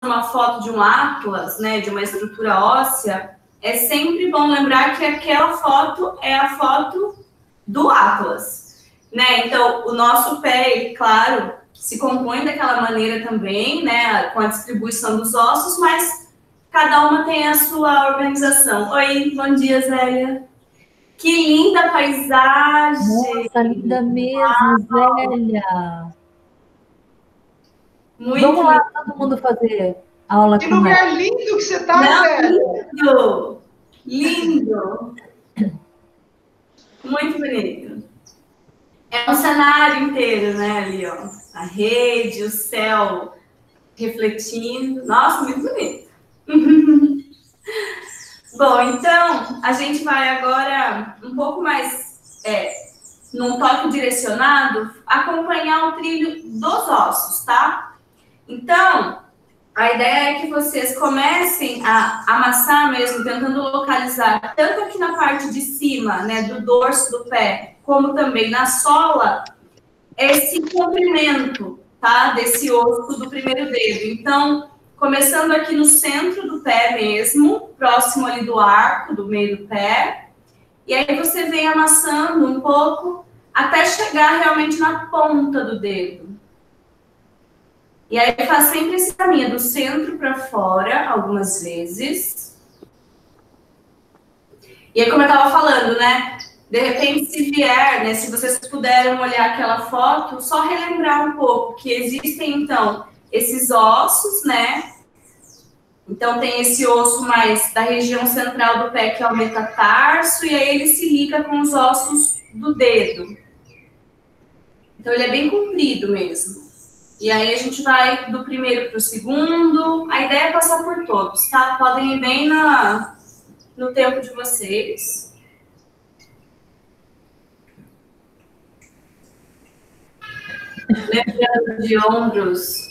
uma foto de um atlas, né, de uma estrutura óssea, é sempre bom lembrar que aquela foto é a foto do atlas, né? Então, o nosso pé, claro, se compõe daquela maneira também, né, com a distribuição dos ossos, mas cada uma tem a sua organização. Oi, bom dia, Zélia. Que linda paisagem! Nossa, linda mesmo, Zélia! Muito Vamos lá, lindo. todo mundo fazer aula Que com ela. lugar lindo que você está, Zélia! Lindo! Lindo! Muito bonito. É um cenário inteiro, né, ali, ó. A rede, o céu refletindo. Nossa, muito bonito. Bom, então, a gente vai agora um pouco mais, num toque direcionado, acompanhar o trilho dos ossos, tá? Então, a ideia é que vocês comecem a amassar mesmo, tentando localizar, tanto aqui na parte de cima, né, do dorso do pé, como também na sola, esse comprimento, tá, desse osso do primeiro dedo. Então, começando aqui no centro do pé mesmo, próximo ali do arco, do meio do pé, e aí você vem amassando um pouco até chegar realmente na ponta do dedo. E aí faz sempre esse caminho do centro para fora, algumas vezes. E aí, como eu estava falando, né? De repente, se vier, né? Se vocês puderem olhar aquela foto, só relembrar um pouco que existem, então, esses ossos, né? Então, tem esse osso mais da região central do pé, que é o metatarso, e aí ele se liga com os ossos do dedo. Então, ele é bem comprido mesmo. E aí a gente vai do primeiro para o segundo. A ideia é passar por todos, tá? Podem ir bem no tempo de vocês. Lembrando de ombros,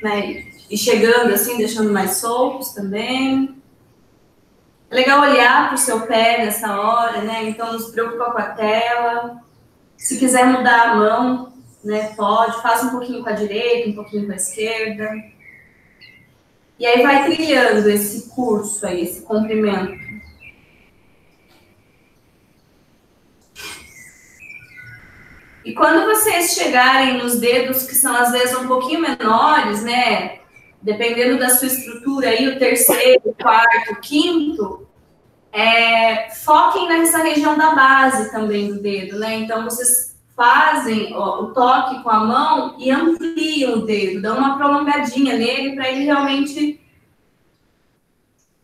né? E chegando assim, deixando mais soltos também. É legal olhar para o seu pé nessa hora, né? Então não se preocupa com a tela. Se quiser mudar a mão, né? Pode, faz um pouquinho com a direita, um pouquinho com a esquerda. E aí vai trilhando esse curso aí, esse comprimento. E quando vocês chegarem nos dedos que são às vezes um pouquinho menores, né? Dependendo da sua estrutura aí, o terceiro, o quarto, o quinto, foquem nessa região da base também do dedo, né? Então vocês fazem o toque com a mão e ampliam o dedo, dão uma prolongadinha nele para ele realmente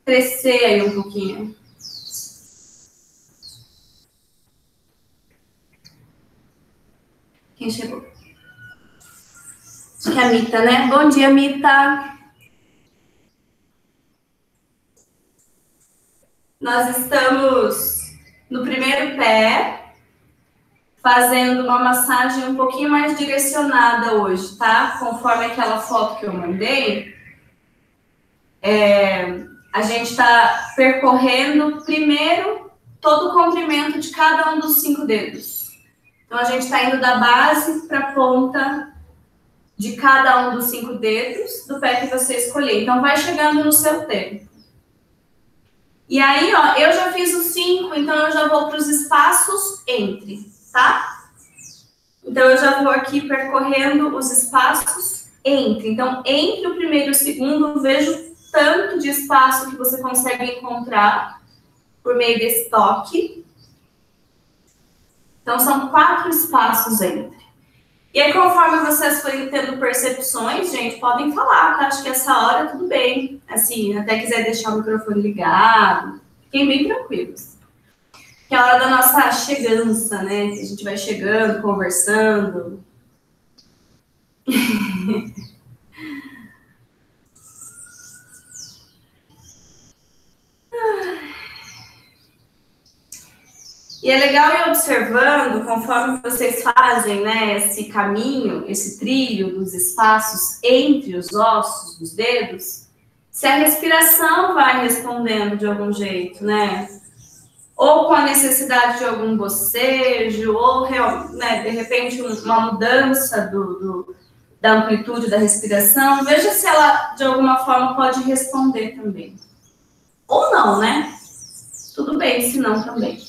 crescer aí um pouquinho. Quem chegou? Acho que é a Mita, né? Bom dia, Mita. Nós estamos no primeiro pé, fazendo uma massagem um pouquinho mais direcionada hoje, tá? Conforme aquela foto que eu mandei, a gente está percorrendo primeiro todo o comprimento de cada um dos 5 dedos. Então, a gente está indo da base para a ponta de cada um dos 5 dedos do pé que você escolher. Então, vai chegando no seu tempo. E aí, ó, eu já fiz os 5, então eu já vou para os espaços entre, tá? Então, eu já vou aqui percorrendo os espaços entre. Então, entre o primeiro e o segundo, vejo tanto de espaço que você consegue encontrar por meio desse toque. Então, são 4 espaços entre. E aí, conforme vocês forem tendo percepções, gente, podem falar, tá? Acho que essa hora tudo bem. Assim, até quiser deixar o microfone ligado, fiquem bem tranquilos. Que é a hora da nossa chegança, né? Que a gente vai chegando, conversando. E é legal ir observando, conforme vocês fazem, né, esse caminho, esse trilho dos espaços entre os ossos dos dedos, se a respiração vai respondendo de algum jeito, né? Ou com a necessidade de algum bocejo, ou, né, de repente, uma mudança da amplitude da respiração. Veja se ela, de alguma forma, pode responder também. Ou não, né? Tudo bem, se não também.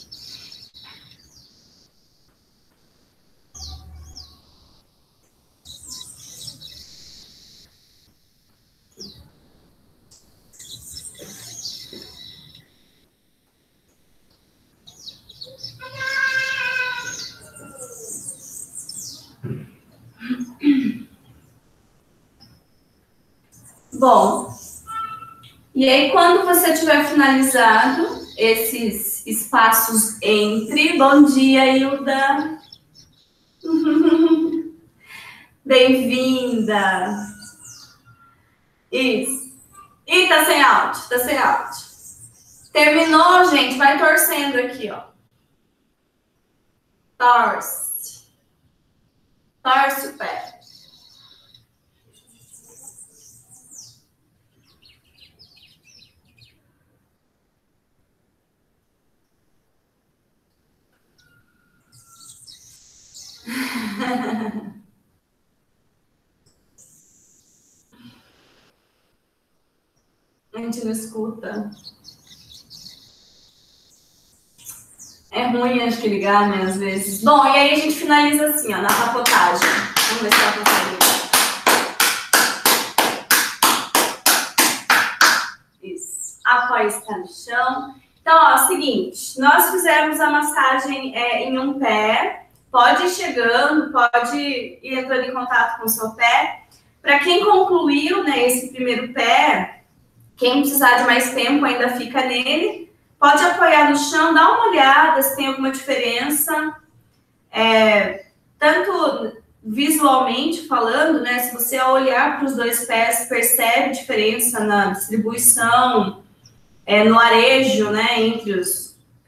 Bom, e aí quando você tiver finalizado esses espaços entre, bom dia, Hilda. Bem-vinda. Isso. Ih, tá sem áudio, tá sem áudio. Terminou, gente, vai torcendo aqui, ó. Torce. Torce o pé. A gente não escuta. É ruim, acho que ligar, né, às vezes. Bom, e aí a gente finaliza assim, ó, na papotagem. Vamos ver se ela consegue. Isso. Apoia está no chão. Então, ó, seguinte, nós fizemos a massagem em um pé. Pode ir chegando, pode ir entrando em contato com o seu pé. Para quem concluiu, né, esse primeiro pé, quem precisar de mais tempo ainda fica nele. Pode apoiar no chão, dá uma olhada se tem alguma diferença. Tanto visualmente falando, né? Se você ao olhar para os dois pés percebe diferença na distribuição, no arejo, né? Entre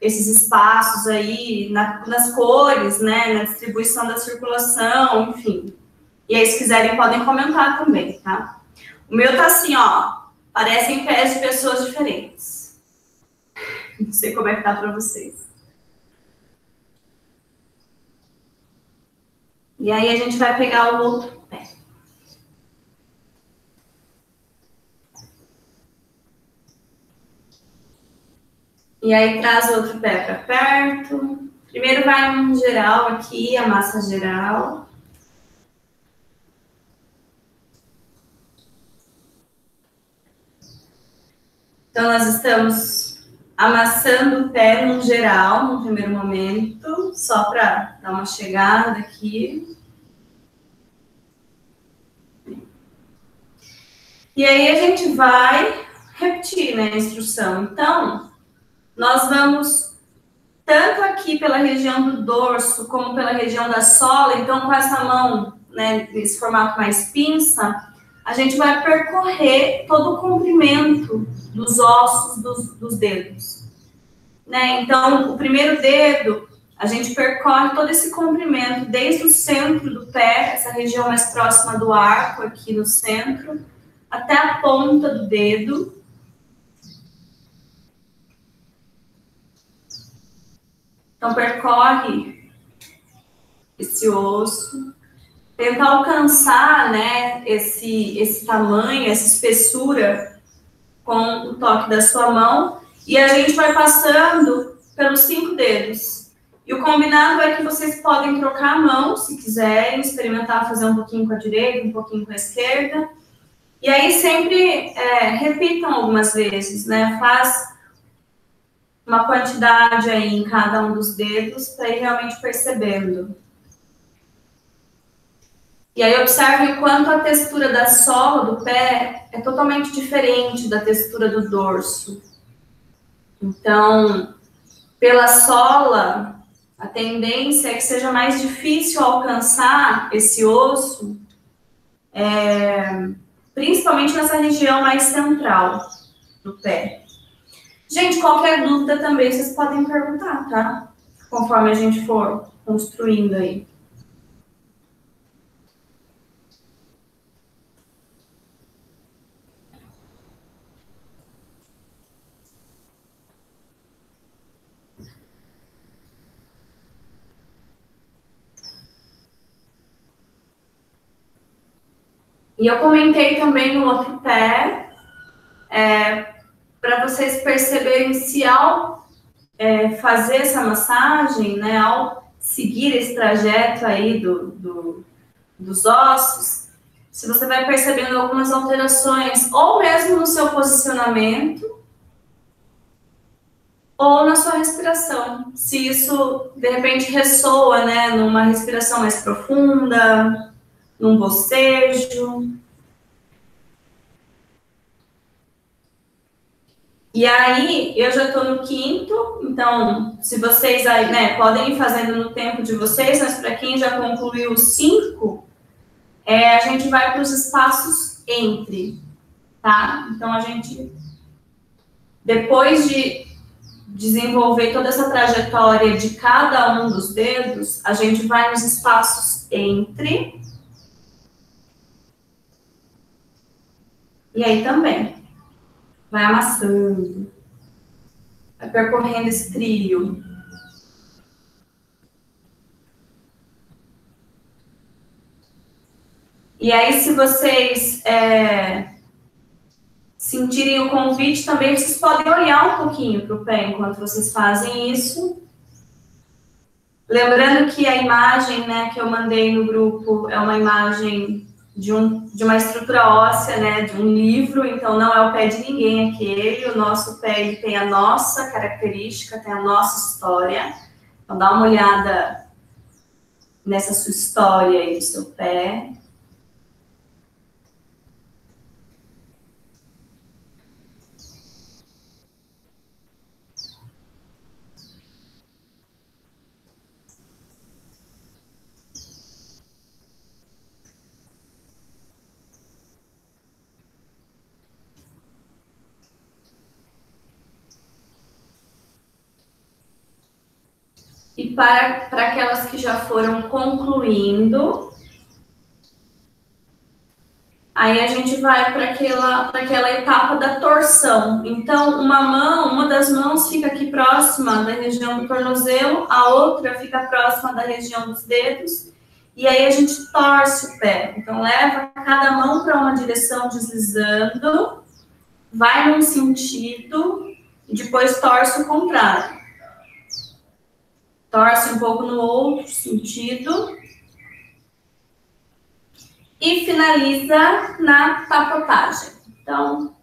esses espaços aí, nas cores, né? Na distribuição da circulação, enfim. E aí, se quiserem, podem comentar também, tá? O meu tá assim, ó. Parecem pés de pessoas diferentes. Não sei como é que tá para vocês. E aí a gente vai pegar o outro pé. E aí traz o outro pé para perto. Primeiro vai um geral aqui, a massa geral. Então nós estamos amassando o pé no geral, no primeiro momento, só para dar uma chegada aqui. E aí a gente vai repetir, né, a instrução. Então, nós vamos tanto aqui pela região do dorso, como pela região da sola. Então, com essa mão, né, nesse formato mais pinça, a gente vai percorrer todo o comprimento dos ossos dos dedos. Né? Então, o primeiro dedo, a gente percorre todo esse comprimento, desde o centro do pé, essa região mais próxima do arco, aqui no centro, até a ponta do dedo. Então, percorre esse osso, tenta alcançar, né, esse tamanho, essa espessura com o toque da sua mão, e a gente vai passando pelos 5 dedos. E o combinado é que vocês podem trocar a mão, se quiserem, experimentar fazer um pouquinho com a direita, um pouquinho com a esquerda. E aí sempre repitam algumas vezes, né? Faz uma quantidade aí em cada um dos dedos para ir realmente percebendo. E aí observe o quanto a textura da sola do pé é totalmente diferente da textura do dorso. Então, pela sola, a tendência é que seja mais difícil alcançar esse osso, principalmente nessa região mais central do pé. Gente, qualquer dúvida também vocês podem perguntar, tá? Conforme a gente for construindo aí. E eu comentei também no outro pé, para vocês perceberem se ao fazer essa massagem, né, ao seguir esse trajeto aí dos ossos, se você vai percebendo algumas alterações, ou mesmo no seu posicionamento, ou na sua respiração. Se isso, de repente, ressoa, né, numa respiração mais profunda, num bocejo. E aí, eu já estou no quinto, então, se vocês aí, né, podem ir fazendo no tempo de vocês, mas para quem já concluiu os 5, a gente vai para os espaços entre, tá? Então, a gente, depois de desenvolver toda essa trajetória de cada um dos dedos, a gente vai nos espaços entre. E aí também. Vai amassando. Vai percorrendo esse trio. E aí, se vocês sentirem o convite também, vocês podem olhar um pouquinho para o pé enquanto vocês fazem isso. Lembrando que a imagem, né, que eu mandei no grupo é uma imagem de uma estrutura óssea, né, de um livro, então não é o pé de ninguém aquele, o nosso pé ele tem a nossa característica, tem a nossa história. Então dá uma olhada nessa sua história aí do seu pé. E para aquelas que já foram concluindo, aí a gente vai para aquela etapa da torção. Então, uma das mãos fica aqui próxima da região do tornozelo, a outra fica próxima da região dos dedos, e aí a gente torce o pé. Então, leva cada mão para uma direção deslizando, vai num sentido, e depois torce o contrário. Torce um pouco no outro sentido. E finaliza na tapotagem. Então,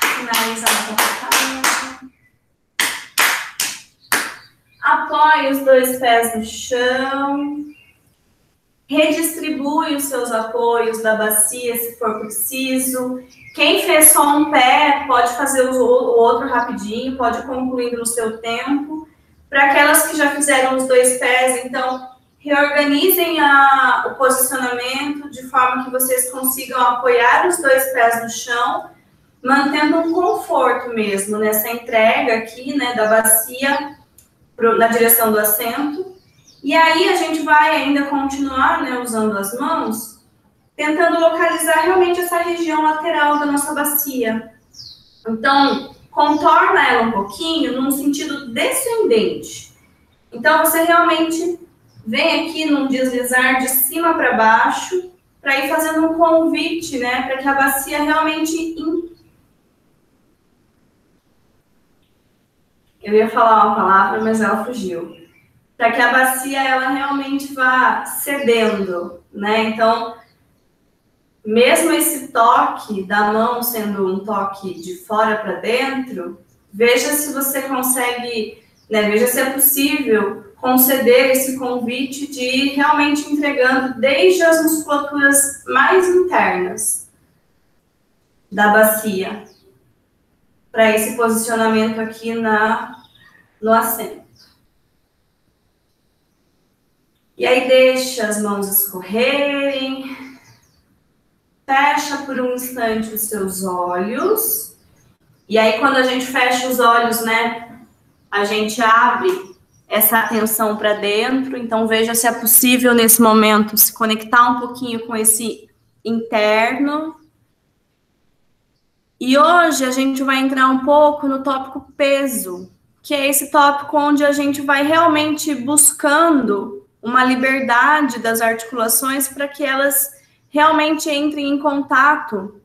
finaliza na tapotagem. Apoie os 2 pés no chão. Redistribui os seus apoios da bacia, se for preciso. Quem fez só um pé, pode fazer o outro rapidinho, pode ir concluindo no seu tempo. Para aquelas que já fizeram os 2 pés, então, reorganizem o posicionamento de forma que vocês consigam apoiar os 2 pés no chão, mantendo um conforto mesmo nessa entrega aqui, né, da bacia na direção do assento. E aí a gente vai ainda continuar, né, usando as mãos, tentando localizar realmente essa região lateral da nossa bacia. Então, contorna ela um pouquinho num sentido descendente. Então, você realmente vem aqui num deslizar de cima para baixo, para ir fazendo um convite, né, para que a bacia realmente... Eu ia falar uma palavra, mas ela fugiu. Para que a bacia, ela realmente vá cedendo, né? Então, mesmo esse toque da mão sendo um toque de fora para dentro, veja se você consegue, né, veja se é possível conceder esse convite de ir realmente entregando desde as musculaturas mais internas da bacia para esse posicionamento aqui no assento. E aí deixa as mãos escorrerem, fecha por um instante os seus olhos, e aí quando a gente fecha os olhos, né, a gente abre essa atenção para dentro, então veja se é possível nesse momento se conectar um pouquinho com esse interno. E hoje a gente vai entrar um pouco no tópico peso, que é esse tópico onde a gente vai realmente buscando uma liberdade das articulações para que elas realmente entrem em contato,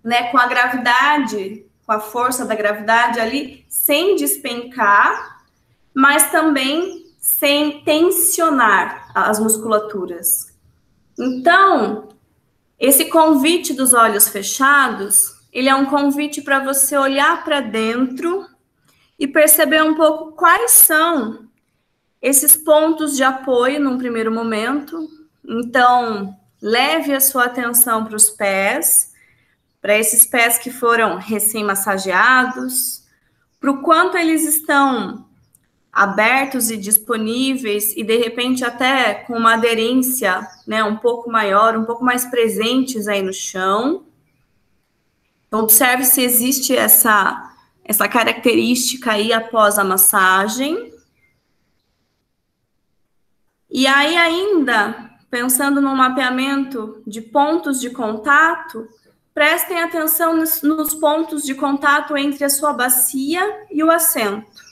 né, com a gravidade, com a força da gravidade ali, sem despencar, mas também sem tensionar as musculaturas. Então, esse convite dos olhos fechados, ele é um convite para você olhar para dentro e perceber um pouco quais são esses pontos de apoio num primeiro momento. Então, leve a sua atenção para os pés, para esses pés que foram recém-massageados, para o quanto eles estão abertos e disponíveis e, de repente, até com uma aderência, né, um pouco maior, um pouco mais presentes aí no chão. Então, observe se existe essa característica aí após a massagem. E aí, ainda, pensando no mapeamento de pontos de contato, prestem atenção nos pontos de contato entre a sua bacia e o assento.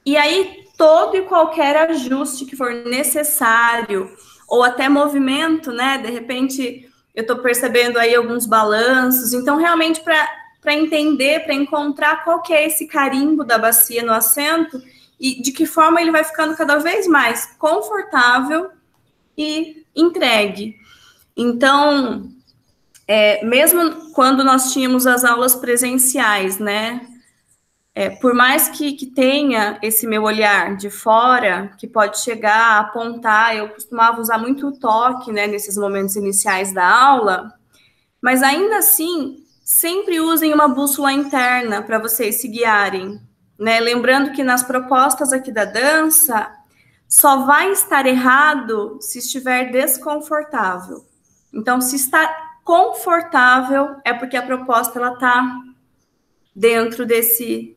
E aí, todo e qualquer ajuste que for necessário, ou até movimento, né? De repente, eu estou percebendo aí alguns balanços. Então, realmente, para entender, para encontrar qual que é esse carimbo da bacia no assento e de que forma ele vai ficando cada vez mais confortável e entregue. Então, mesmo quando nós tínhamos as aulas presenciais, né? Por mais que tenha esse meu olhar de fora, que pode chegar a apontar, eu costumava usar muito o toque, né, nesses momentos iniciais da aula, mas ainda assim, sempre usem uma bússola interna para vocês se guiarem, né? Lembrando que nas propostas aqui da dança, só vai estar errado se estiver desconfortável. Então, se está confortável, é porque a proposta ela está dentro desse,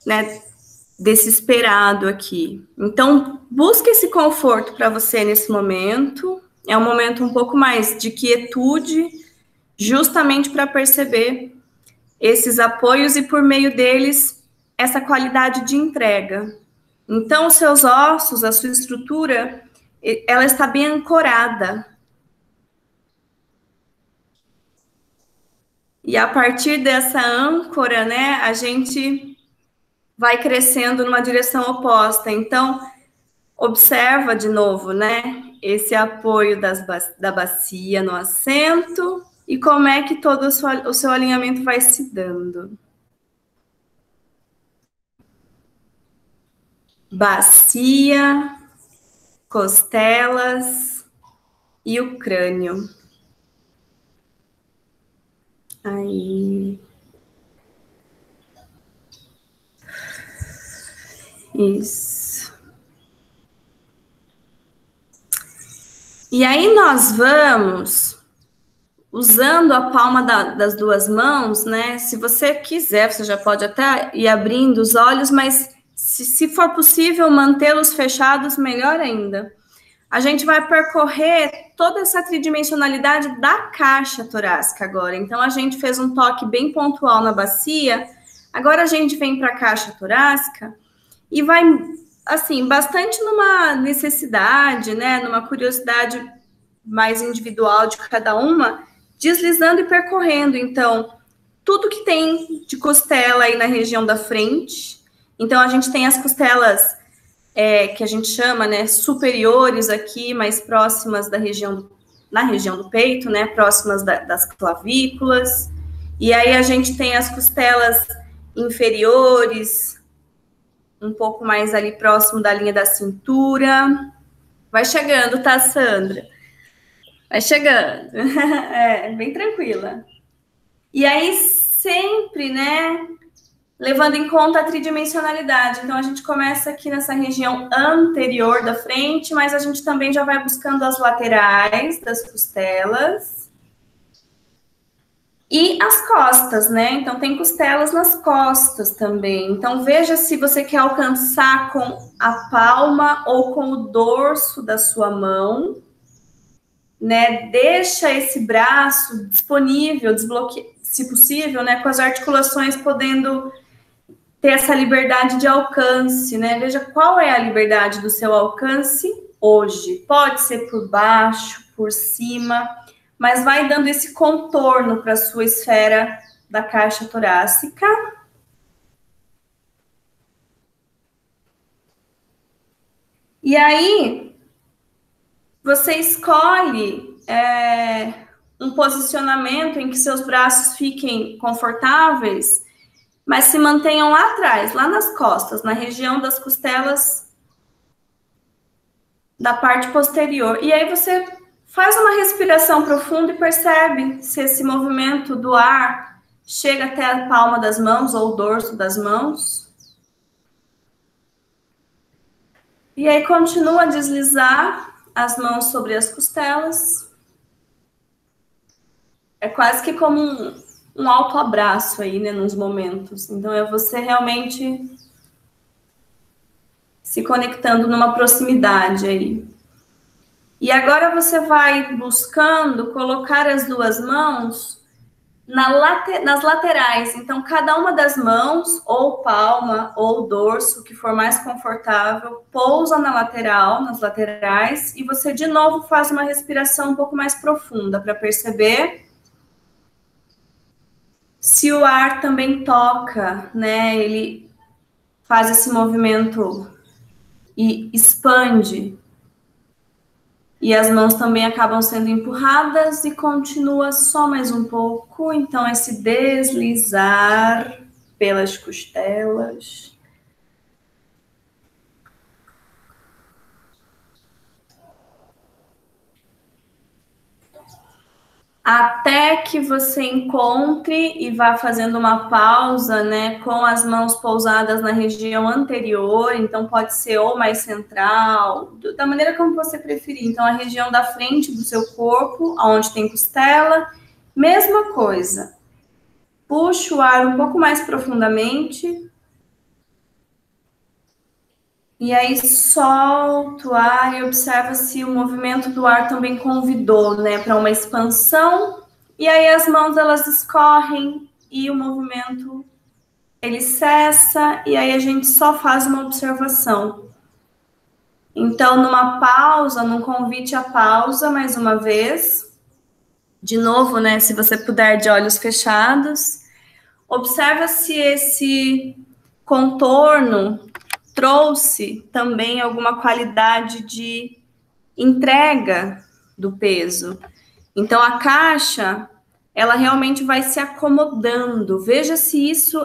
né, desse esperado aqui. Então, busque esse conforto para você nesse momento. É um momento um pouco mais de quietude, justamente para perceber esses apoios e, por meio deles, essa qualidade de entrega. Então, os seus ossos, a sua estrutura, ela está bem ancorada. E a partir dessa âncora, né, a gente vai crescendo numa direção oposta. Então, observa de novo, né, esse apoio da bacia no assento e como é que todo o seu alinhamento vai se dando. Bacia, costelas e o crânio. Aí. Isso. E aí nós vamos, usando a palma das duas mãos, né? Se você quiser, você já pode até ir abrindo os olhos, mas se for possível mantê-los fechados, melhor ainda. A gente vai percorrer toda essa tridimensionalidade da caixa torácica agora. Então, a gente fez um toque bem pontual na bacia. Agora, a gente vem para a caixa torácica e vai, assim, bastante numa necessidade, né? Numa curiosidade mais individual de cada uma, deslizando e percorrendo. Então, tudo que tem de costela aí na região da frente. Então, a gente tem as costelas que a gente chama, né, superiores aqui, mais próximas na região do peito, né, próximas das clavículas. E aí a gente tem as costelas inferiores, um pouco mais ali próximo da linha da cintura. Vai chegando, tá, Sandra? Vai chegando. Bem tranquila. E aí sempre, né, levando em conta a tridimensionalidade. Então, a gente começa aqui nessa região anterior da frente, mas a gente também já vai buscando as laterais das costelas. E as costas, né? Então, tem costelas nas costas também. Então, veja se você quer alcançar com a palma ou com o dorso da sua mão, né? Deixa esse braço disponível, se possível, né? Com as articulações podendo ter essa liberdade de alcance, né? Veja qual é a liberdade do seu alcance hoje. Pode ser por baixo, por cima, mas vai dando esse contorno para a sua esfera da caixa torácica. E aí, você escolhe um posicionamento em que seus braços fiquem confortáveis, mas se mantenham lá atrás, lá nas costas, na região das costelas da parte posterior. E aí você faz uma respiração profunda e percebe se esse movimento do ar chega até a palma das mãos ou o dorso das mãos. E aí continua a deslizar as mãos sobre as costelas. É quase que como um autoabraço aí, né, nos momentos. Então, é você realmente se conectando numa proximidade aí. E agora você vai buscando colocar as duas mãos nas laterais. Então, cada uma das mãos, ou palma, ou dorso, que for mais confortável, pousa na lateral, nas laterais, e você, de novo, faz uma respiração um pouco mais profunda para perceber se o ar também toca, né? Ele faz esse movimento e expande. E as mãos também acabam sendo empurradas e continua só mais um pouco. Então, esse deslizar pelas costelas. Até que você encontre e vá fazendo uma pausa, né, com as mãos pousadas na região anterior, então pode ser ou mais central, da maneira como você preferir. Então, a região da frente do seu corpo, onde tem costela, mesma coisa. Puxa o ar um pouco mais profundamente. E aí solta o ar e observa se o movimento do ar também convidou, né, para uma expansão. E aí as mãos, elas escorrem e o movimento, ele cessa. E aí a gente só faz uma observação. Então, numa pausa, num convite à pausa, mais uma vez. De novo, né, se você puder, de olhos fechados. Observa se esse contorno trouxe também alguma qualidade de entrega do peso. Então, a caixa, ela realmente vai se acomodando. Veja se isso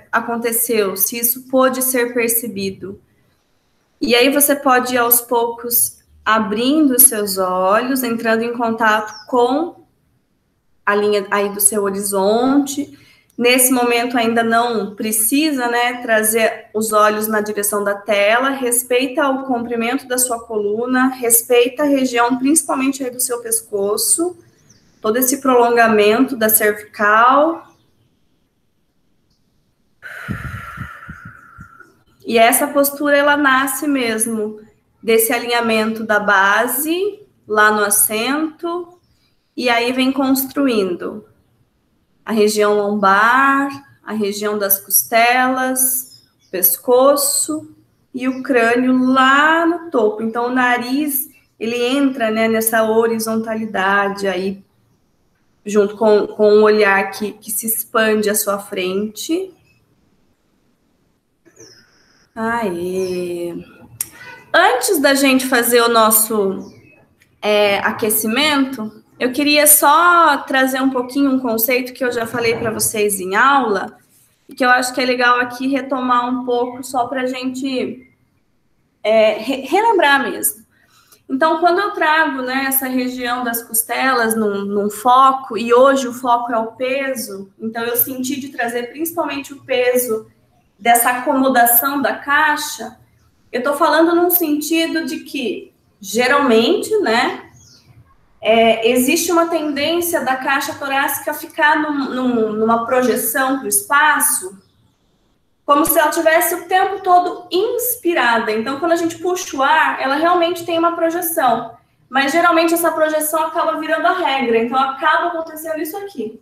aconteceu, se isso pôde ser percebido. E aí você pode ir aos poucos abrindo os seus olhos, entrando em contato com a linha aí do seu horizonte. Nesse momento ainda não precisa, né, trazer os olhos na direção da tela, respeita o comprimento da sua coluna, respeita a região, principalmente aí do seu pescoço, todo esse prolongamento da cervical. E essa postura, ela nasce mesmo desse alinhamento da base, lá no assento, e aí vem construindo a região lombar, a região das costelas, pescoço e o crânio lá no topo. Então, o nariz, ele entra, né, nessa horizontalidade aí, junto com um olhar que se expande à sua frente. Aê! Antes da gente fazer o nosso aquecimento, eu queria só trazer um pouquinho um conceito que eu já falei para vocês em aula, e que eu acho que é legal aqui retomar um pouco, só para a gente relembrar mesmo. Então, quando eu trago, né, essa região das costelas num foco, e hoje o foco é o peso, então eu senti de trazer principalmente o peso dessa acomodação da caixa, eu estou falando num sentido de que, geralmente, né, existe uma tendência da caixa torácica ficar numa projeção para o espaço, como se ela tivesse o tempo todo inspirada. Então, quando a gente puxa o ar, ela realmente tem uma projeção. Mas, geralmente, essa projeção acaba virando a regra. Então, acaba acontecendo isso aqui.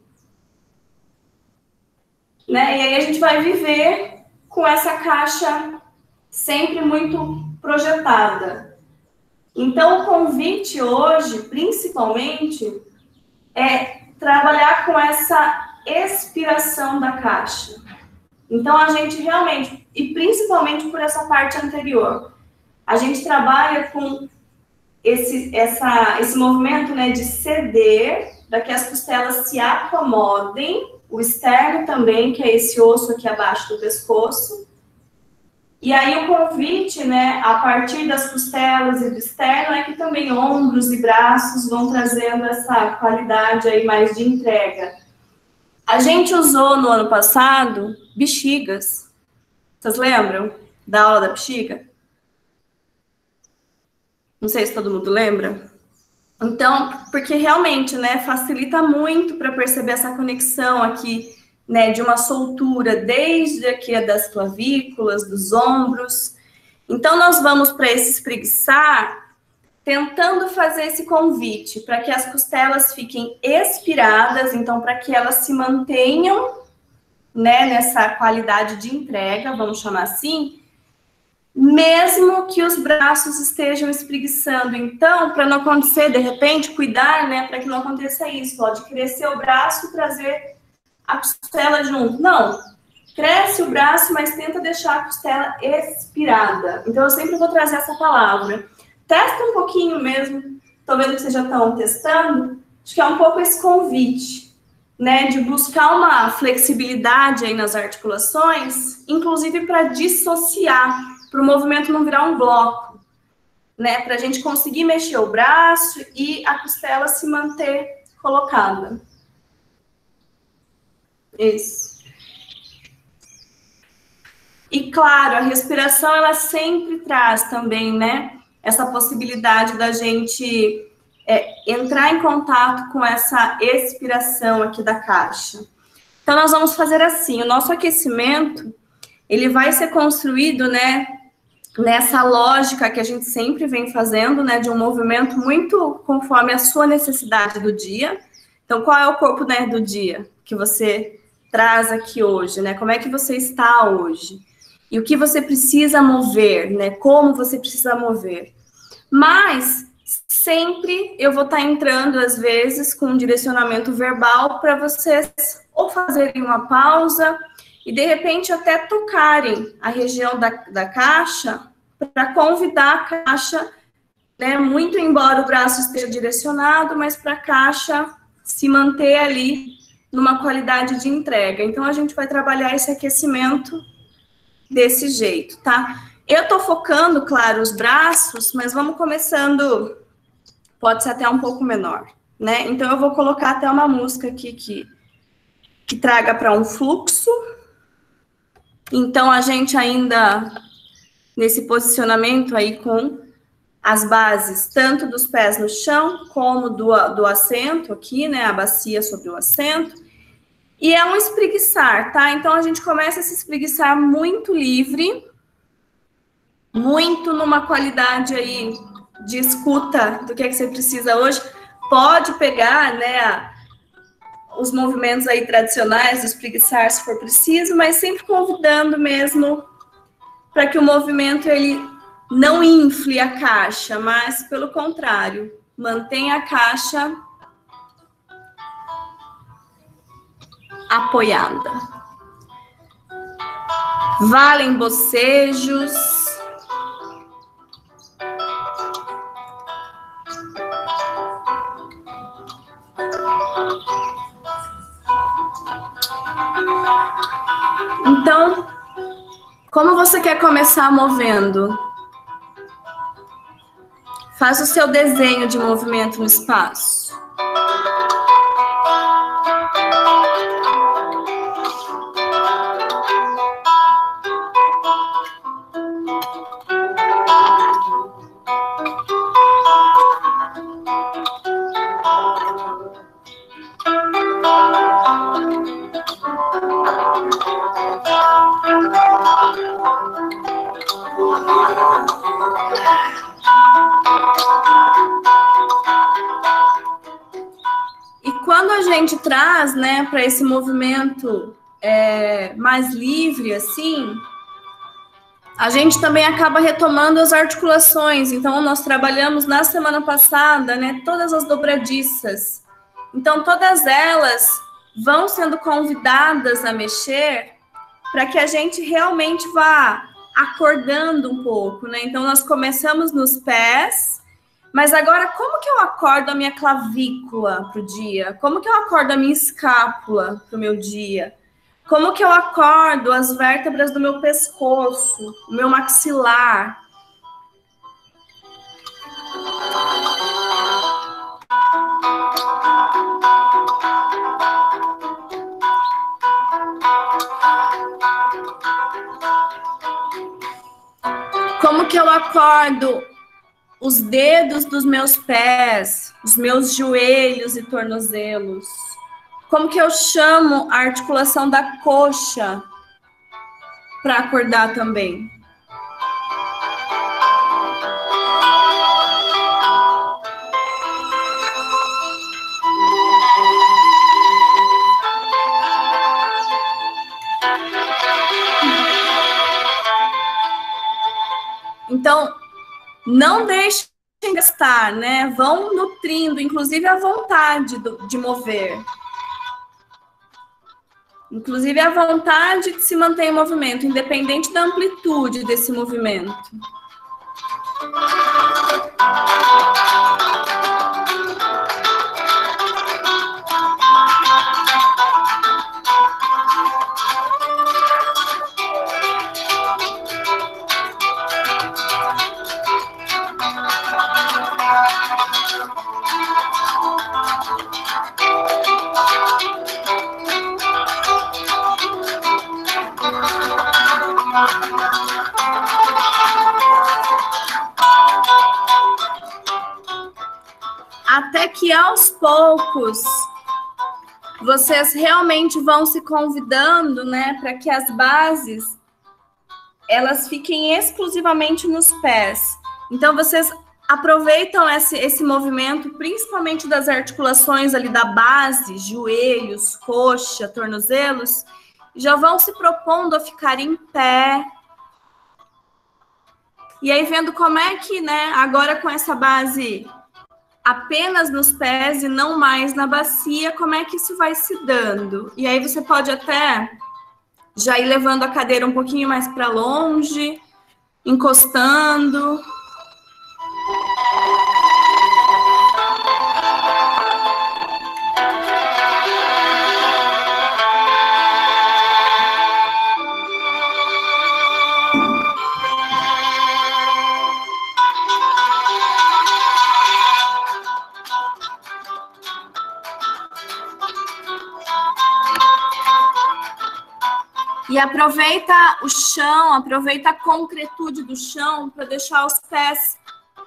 Né? E aí, a gente vai viver com essa caixa sempre muito projetada. Então, o convite hoje, principalmente, é trabalhar com essa expiração da caixa. Então, a gente realmente, e principalmente por essa parte anterior, a gente trabalha com esse movimento, né, de ceder, para que as costelas se acomodem, o externo também, que é esse osso aqui abaixo do pescoço. E aí o convite, né, a partir das costelas e do externo, é que também ombros e braços vão trazendo essa qualidade aí mais de entrega. A gente usou no ano passado bexigas. Vocês lembram da aula da bexiga? Não sei se todo mundo lembra. Então, porque realmente, né, facilita muito para perceber essa conexão aqui, né, de uma soltura desde aqui das clavículas, dos ombros. Então, nós vamos para esse espreguiçar, tentando fazer esse convite para que as costelas fiquem expiradas, então, para que elas se mantenham, né, nessa qualidade de entrega, vamos chamar assim, mesmo que os braços estejam espreguiçando. Então, para não acontecer, de repente, cuidar, né, para que não aconteça isso, pode crescer o braço e trazer a costela junto. Não, cresce o braço, mas tenta deixar a costela expirada. Então, eu sempre vou trazer essa palavra. Testa um pouquinho mesmo, tô vendo que vocês já estão testando, acho que é um pouco esse convite, né, de buscar uma flexibilidade aí nas articulações, inclusive para dissociar, para o movimento não virar um bloco, né, para a gente conseguir mexer o braço e a costela se manter colocada. Isso. E claro, a respiração ela sempre traz também, né, essa possibilidade da gente entrar em contato com essa expiração aqui da caixa. Então, nós vamos fazer assim, o nosso aquecimento, ele vai ser construído, né, nessa lógica que a gente sempre vem fazendo, né, de um movimento muito conforme a sua necessidade do dia. Então, qual é o corpo, né, do dia que você traz aqui hoje, né? Como é que você está hoje? E o que você precisa mover, né? Como você precisa mover. Mas sempre eu vou estar entrando, às vezes, com um direcionamento verbal para vocês ou fazerem uma pausa e, de repente, até tocarem a região da caixa para convidar a caixa, né? Muito embora o braço esteja direcionado, mas para a caixa se manter ali numa qualidade de entrega. Então, a gente vai trabalhar esse aquecimento desse jeito, tá? Eu tô focando, claro, os braços, mas vamos começando, pode ser até um pouco menor, né? Então, eu vou colocar até uma música aqui que traga para um fluxo. Então, a gente ainda, nesse posicionamento aí com as bases, tanto dos pés no chão, como do assento aqui, né? A bacia sobre o assento. E é um espreguiçar, tá? Então, a gente começa a se espreguiçar muito livre, muito numa qualidade aí de escuta do que é que você precisa hoje. Pode pegar, né, os movimentos aí tradicionais do espreguiçar, se for preciso, mas sempre convidando mesmo para que o movimento, ele não infle a caixa, mas, pelo contrário, mantenha a caixa apoiada. Valem bocejos. Então, como você quer começar movendo? Faz o seu desenho de movimento no espaço. E quando a gente traz, né, para esse movimento mais livre, assim, a gente também acaba retomando as articulações. Então, nós trabalhamos na semana passada, né, todas as dobradiças. Então, todas elas vão sendo convidadas a mexer para que a gente realmente vá acordando um pouco, né? Então, nós começamos nos pés, mas agora, como que eu acordo a minha clavícula para o dia? Como que eu acordo a minha escápula para o meu dia? Como que eu acordo as vértebras do meu pescoço, o meu maxilar? Como que eu acordo os dedos dos meus pés, os meus joelhos e tornozelos? Como que eu chamo a articulação da coxa para acordar também? Então, não deixem gastar, né? Vão nutrindo, inclusive, a vontade de mover. Inclusive, a vontade de se manter em movimento, independente da amplitude desse movimento. Até que aos poucos vocês realmente vão se convidando, né, para que as bases elas fiquem exclusivamente nos pés. Então vocês aproveitam esse movimento, principalmente das articulações ali da base, joelhos, coxa, tornozelos, e já vão se propondo a ficar em pé. E aí vendo como é que, né, agora com essa base apenas nos pés e não mais na bacia, como é que isso vai se dando? E aí você pode até já ir levando a cadeira um pouquinho mais para longe, encostando. E aproveita o chão, aproveita a concretude do chão para deixar os pés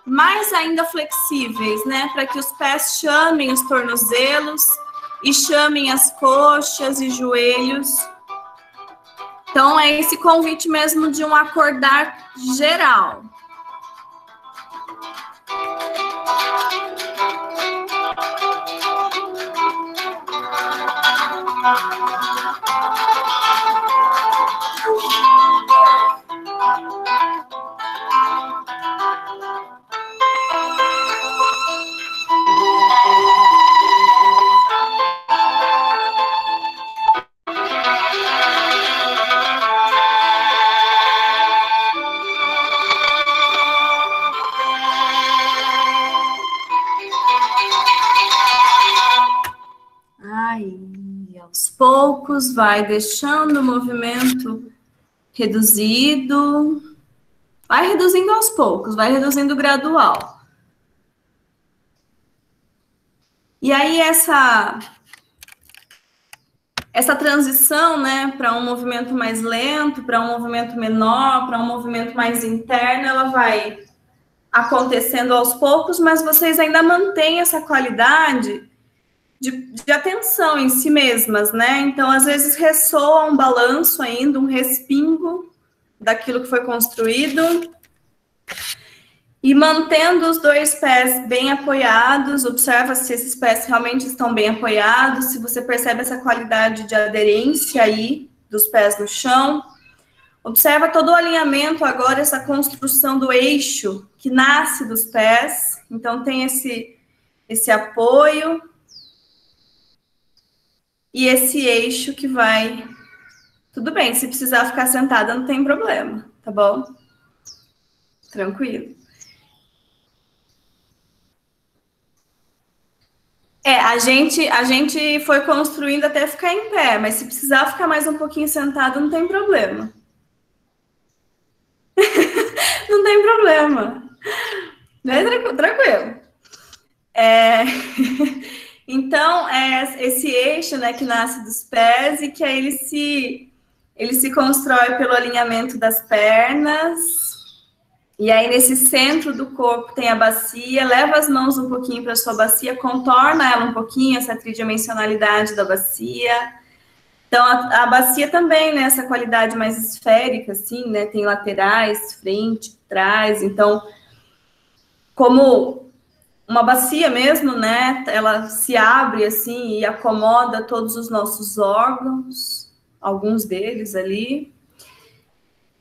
mais ainda flexíveis, né? Para que os pés chamem os tornozelos e chamem as coxas e joelhos. Então, é esse convite mesmo de um acordar geral. Aos poucos, vai deixando o movimento reduzido. Vai reduzindo aos poucos, vai reduzindo gradual. E aí, essa transição, né, para um movimento mais lento, para um movimento menor, para um movimento mais interno, ela vai acontecendo aos poucos, mas vocês ainda mantêm essa qualidade de atenção em si mesmas, né? Então, às vezes, ressoa um balanço ainda, um respingo daquilo que foi construído. E mantendo os dois pés bem apoiados, observa se esses pés realmente estão bem apoiados, se você percebe essa qualidade de aderência aí dos pés no chão. Observa todo o alinhamento agora, essa construção do eixo que nasce dos pés. Então, tem esse apoio e esse eixo que vai... Tudo bem, se precisar ficar sentada, não tem problema, tá bom? Tranquilo. A gente foi construindo até ficar em pé, mas se precisar ficar mais um pouquinho sentado, não tem problema. Não tem problema. Tranquilo. Então, esse eixo, né, que nasce dos pés e que aí ele se constrói pelo alinhamento das pernas. E aí, nesse centro do corpo tem a bacia. Leva as mãos um pouquinho para a sua bacia, contorna ela um pouquinho, essa tridimensionalidade da bacia. Então, a bacia também, né, essa qualidade mais esférica, assim, né, tem laterais, frente, trás. Então, como uma bacia mesmo, né, ela se abre, assim, e acomoda todos os nossos órgãos, alguns deles ali.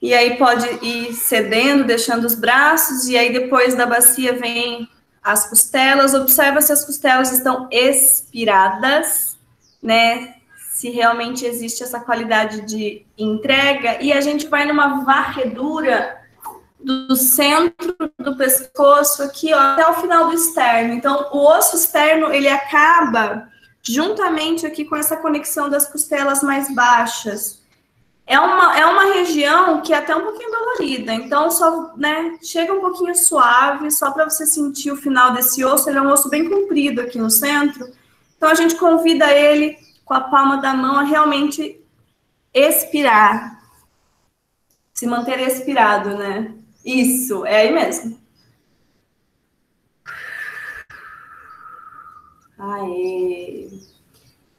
E aí pode ir cedendo, deixando os braços, e aí depois da bacia vem as costelas. Observa se as costelas estão expiradas, né? Se realmente existe essa qualidade de entrega. E a gente vai numa varredura do centro do pescoço aqui, ó, até o final do externo. Então, o osso externo, ele acaba juntamente aqui com essa conexão das costelas mais baixas. É uma região que é até um pouquinho dolorida, então só, né, chega um pouquinho suave, só para você sentir o final desse osso. Ele é um osso bem comprido aqui no centro, então a gente convida ele com a palma da mão a realmente expirar, se manter expirado, né? Isso, é aí mesmo. Aê.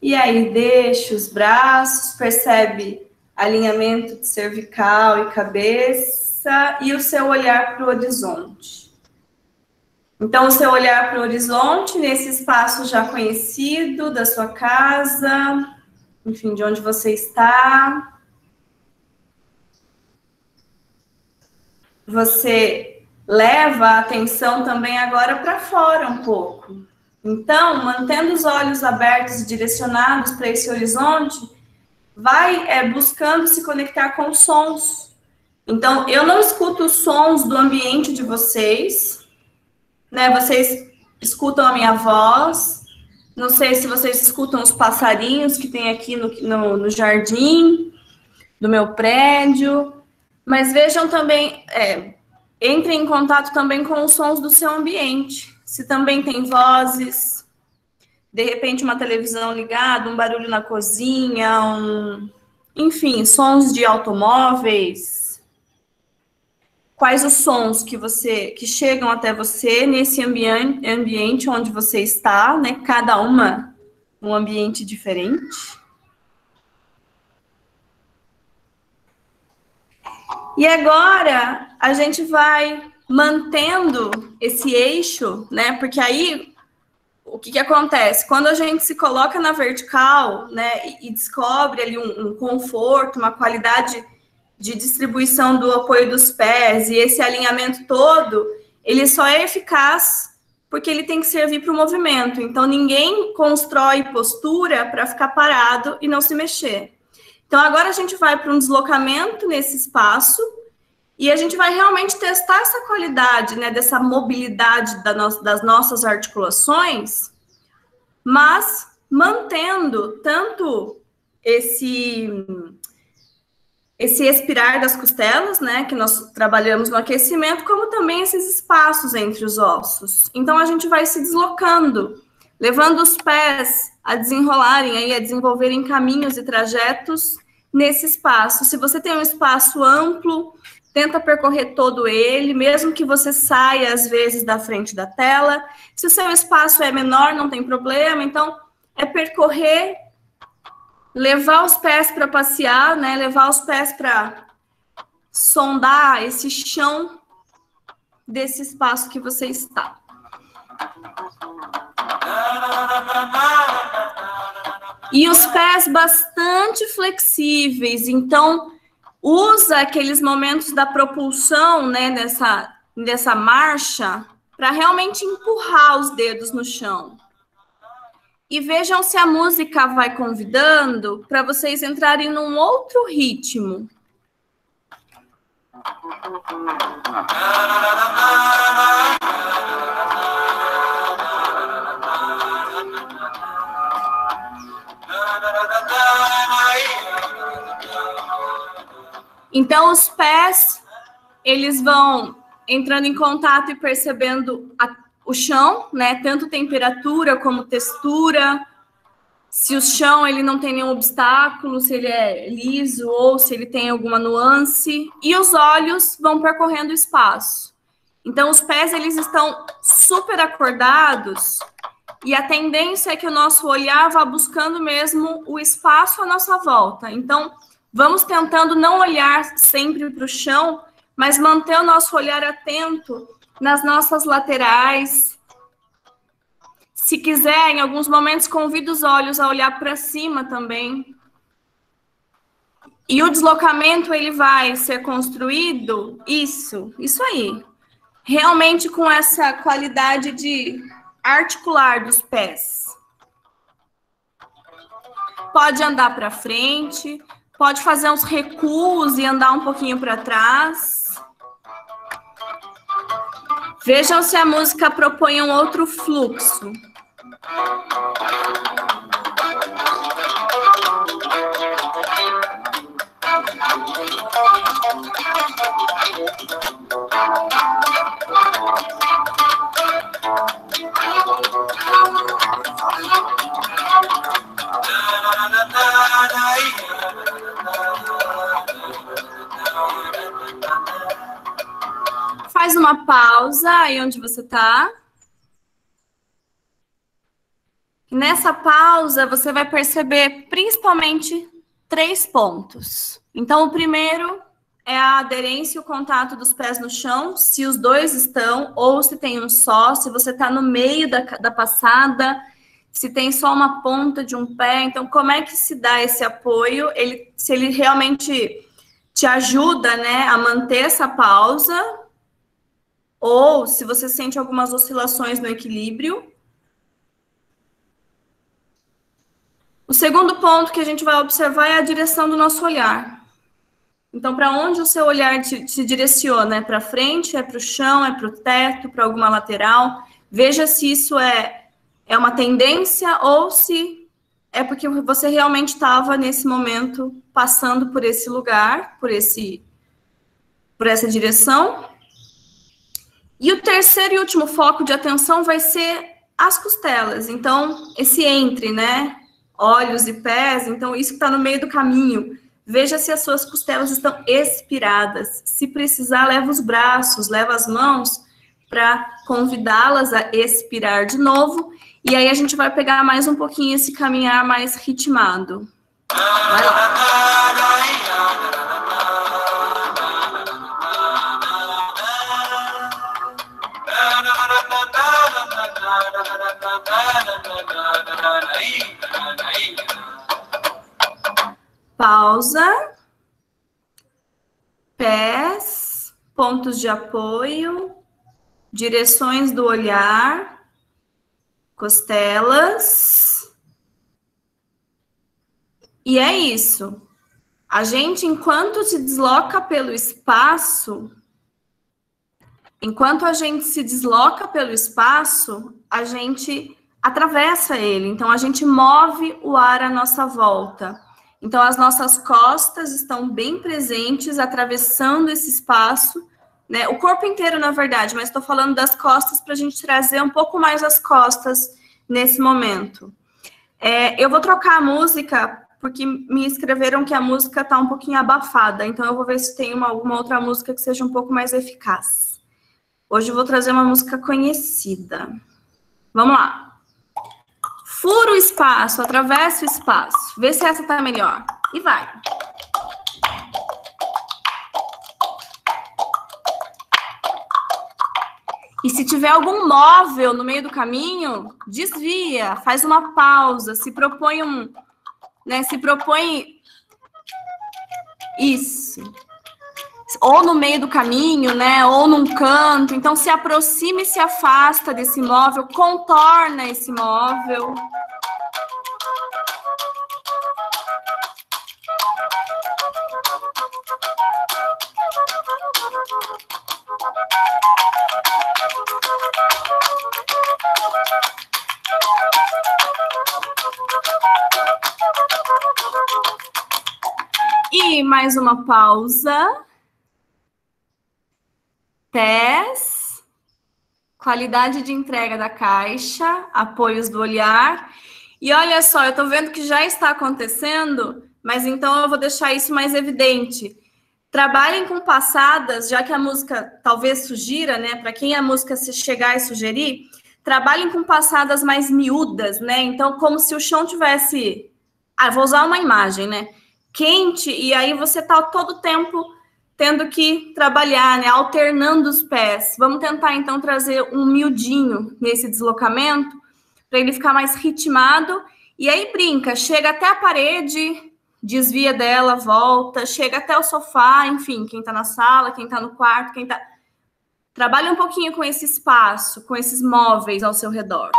E aí, deixa os braços, percebe alinhamento de cervical e cabeça, e o seu olhar para o horizonte. Então, o seu olhar para o horizonte, nesse espaço já conhecido da sua casa, enfim, de onde você está. Você leva a atenção também agora para fora um pouco. Então, mantendo os olhos abertos e direcionados para esse horizonte, vai buscando se conectar com os sons. Então, eu não escuto os sons do ambiente de vocês, né? Vocês escutam a minha voz. Não sei se vocês escutam os passarinhos que tem aqui no jardim do meu prédio. Mas vejam também, entrem em contato também com os sons do seu ambiente. Se também tem vozes, de repente uma televisão ligada, um barulho na cozinha, enfim, sons de automóveis. Quais os sons que chegam até você nesse ambiente onde você está, né? Cada uma um ambiente diferente. E agora a gente vai mantendo esse eixo, né? Porque aí o que acontece? Quando a gente se coloca na vertical, né, e descobre ali um conforto, uma qualidade de distribuição do apoio dos pés e esse alinhamento todo, ele só é eficaz porque ele tem que servir para o movimento. Então, ninguém constrói postura para ficar parado e não se mexer. Então, agora a gente vai para um deslocamento nesse espaço e a gente vai realmente testar essa qualidade, né, dessa mobilidade das nossas articulações, mas mantendo tanto esse expirar das costelas, né, que nós trabalhamos no aquecimento, como também esses espaços entre os ossos. Então, a gente vai se deslocando, levando os pés a desenrolarem, aí, a desenvolverem caminhos e trajetos nesse espaço. Se você tem um espaço amplo, tenta percorrer todo ele, mesmo que você saia, às vezes, da frente da tela. Se o seu espaço é menor, não tem problema. Então, é percorrer, levar os pés para passear, né? Levar os pés para sondar esse chão desse espaço que você está. E os pés bastante flexíveis. Então, usa aqueles momentos da propulsão, né, dessa marcha, para realmente empurrar os dedos no chão. E vejam se a música vai convidando para vocês entrarem num outro ritmo. Então, os pés, eles vão entrando em contato e percebendo o chão, né? Tanto temperatura como textura. Se o chão ele não tem nenhum obstáculo, se ele é liso ou se ele tem alguma nuance. E os olhos vão percorrendo o espaço. Então, os pés, eles estão super acordados e a tendência é que o nosso olhar vá buscando mesmo o espaço à nossa volta. Então, vamos tentando não olhar sempre para o chão, mas manter o nosso olhar atento nas nossas laterais. Se quiser, em alguns momentos, convida os olhos a olhar para cima também. E o deslocamento, ele vai ser construído, isso aí, realmente com essa qualidade de articular dos pés. Pode andar para frente, pode fazer uns recuos e andar um pouquinho para trás. Vejam se a música propõe um outro fluxo. Faz uma pausa aí onde você está. Nessa pausa, você vai perceber principalmente 3 pontos. Então, o primeiro é a aderência e o contato dos pés no chão, se os dois estão, ou se tem um só, se você está no meio da passada, se tem só uma ponta de um pé. Então, como é que se dá esse apoio? Se ele realmente te ajuda, né, a manter essa pausa, ou se você sente algumas oscilações no equilíbrio. O segundo ponto que a gente vai observar é a direção do nosso olhar. Então, para onde o seu olhar se direciona? É para frente, é para o chão, é para o teto, para alguma lateral? Veja se isso é uma tendência ou se é porque você realmente estava, nesse momento, passando por esse lugar, por essa direção. E o terceiro e último foco de atenção vai ser as costelas. Então, esse entre, né? Olhos e pés, então isso que está no meio do caminho. Veja se as suas costelas estão expiradas. Se precisar, leva os braços, leva as mãos para convidá-las a expirar de novo. E aí a gente vai pegar mais um pouquinho esse caminhar mais ritmado. Vai lá. Pausa, pés, pontos de apoio, direções do olhar, costelas. E é isso. A gente, enquanto se desloca pelo espaço, a gente atravessa ele. Então, a gente move o ar à nossa volta. Então, as nossas costas estão bem presentes, atravessando esse espaço, né? O corpo inteiro, na verdade, mas estou falando das costas para a gente trazer um pouco mais as costas nesse momento. Eu vou trocar a música, porque me escreveram que a música está um pouquinho abafada, então eu vou ver se tem alguma outra música que seja um pouco mais eficaz. Hoje eu vou trazer uma música conhecida. Vamos lá. Fura o espaço, atravessa o espaço. Vê se essa tá melhor. E vai. E se tiver algum móvel no meio do caminho, desvia, faz uma pausa, se propõe Isso. Ou no meio do caminho, né? Ou num canto. Então, se aproxima e se afasta desse móvel, contorna esse móvel. E mais uma pausa. Pés, qualidade de entrega da caixa, apoios do olhar. E olha só, eu tô vendo que já está acontecendo, mas então eu vou deixar isso mais evidente. Trabalhem com passadas, já que a música talvez sugira, né? Para quem a música se chegar e sugerir, trabalhem com passadas mais miúdas, né? Então, como se o chão tivesse... vou usar uma imagem, né? Quente, e aí você tá todo o tempo tendo que trabalhar, né? Alternando os pés. Vamos tentar, então, trazer um miudinho nesse deslocamento, para ele ficar mais ritmado. E aí brinca, chega até a parede, desvia dela, volta, chega até o sofá, enfim, quem tá na sala, quem tá no quarto, quem tá... Trabalha um pouquinho com esse espaço, com esses móveis ao seu redor.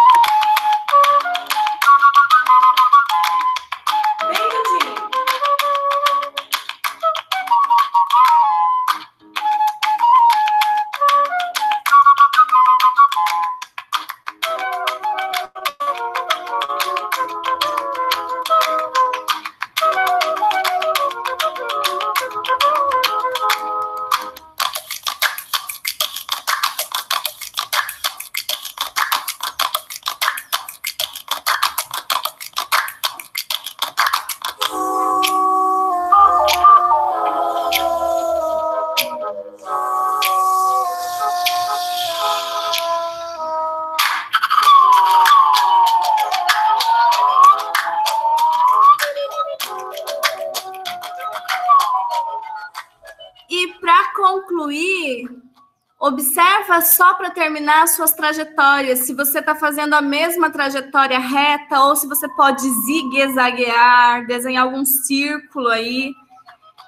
Observa só para terminar as suas trajetórias, se você está fazendo a mesma trajetória reta ou se você pode zigue-zaguear, desenhar algum círculo aí.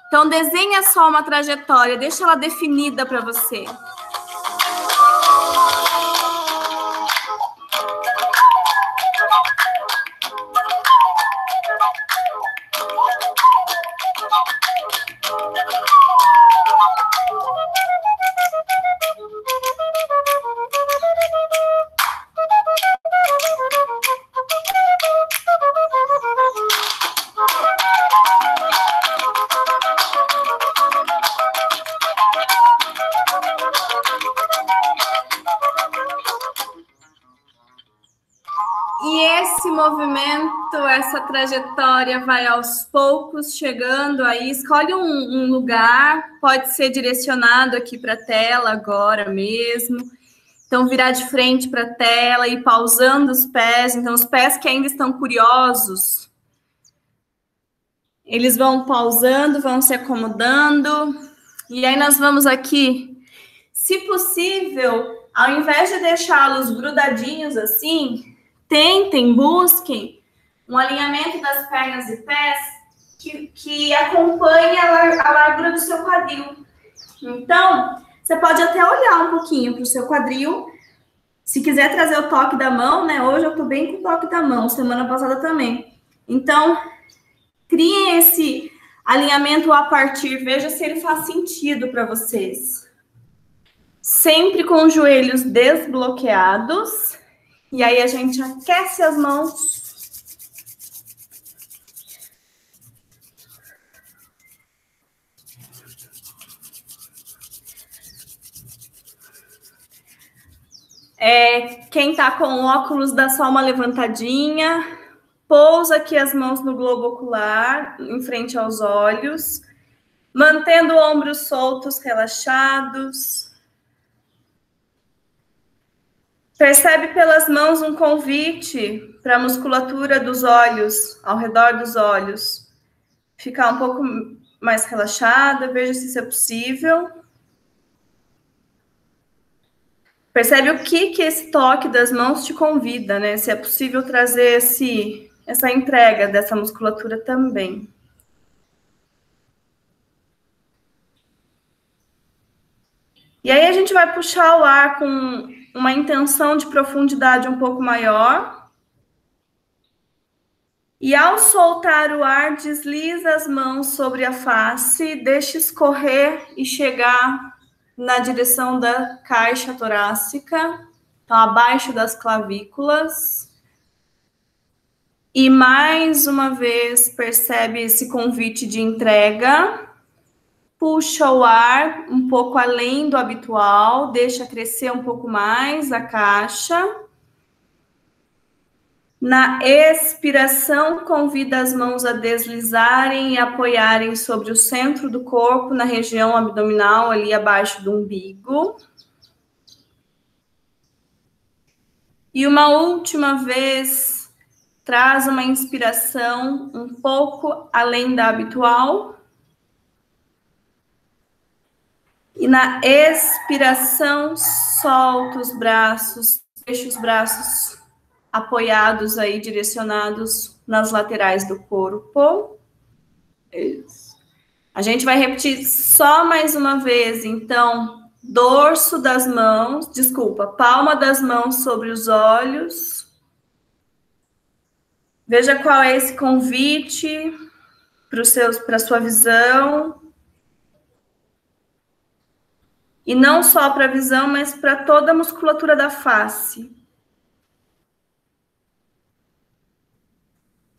Então, desenha só uma trajetória, deixa ela definida para você. Movimento, essa trajetória vai aos poucos chegando aí, escolhe um lugar, pode ser direcionado aqui para a tela agora mesmo, então virar de frente para a tela e pausando os pés, então os pés que ainda estão curiosos, eles vão pausando, vão se acomodando, e aí nós vamos aqui, se possível, ao invés de deixá-los grudadinhos assim, tentem, busquem um alinhamento das pernas e pés que acompanhe a largura do seu quadril. Então, você pode até olhar um pouquinho para o seu quadril. Se quiser trazer o toque da mão, né? Hoje eu estou bem com o toque da mão, semana passada também. Então, criem esse alinhamento a partir, veja se ele faz sentido para vocês. Sempre com os joelhos desbloqueados. E aí a gente aquece as mãos. Quem tá com o óculos dá só uma levantadinha. Pousa aqui as mãos no globo ocular, em frente aos olhos. Mantendo ombros soltos, relaxados. Percebe pelas mãos um convite para a musculatura dos olhos, ao redor dos olhos. Ficar um pouco mais relaxada, veja se isso é possível. Percebe o que esse toque das mãos te convida, né? Se é possível trazer essa entrega dessa musculatura também. E aí a gente vai puxar o ar com uma intenção de profundidade um pouco maior. E ao soltar o ar, desliza as mãos sobre a face, deixa escorrer e chegar na direção da caixa torácica, então abaixo das clavículas. E mais uma vez percebe esse convite de entrega. Puxa o ar um pouco além do habitual, deixa crescer um pouco mais a caixa. Na expiração, convida as mãos a deslizarem e apoiarem sobre o centro do corpo, na região abdominal, ali abaixo do umbigo. E uma última vez, traz uma inspiração um pouco além da habitual. E na expiração, solta os braços, deixa os braços apoiados aí, direcionados nas laterais do corpo. Isso. A gente vai repetir só mais uma vez, então, dorso das mãos, palma das mãos sobre os olhos. Veja qual é esse convite para a sua visão. E não só para a visão, mas para toda a musculatura da face.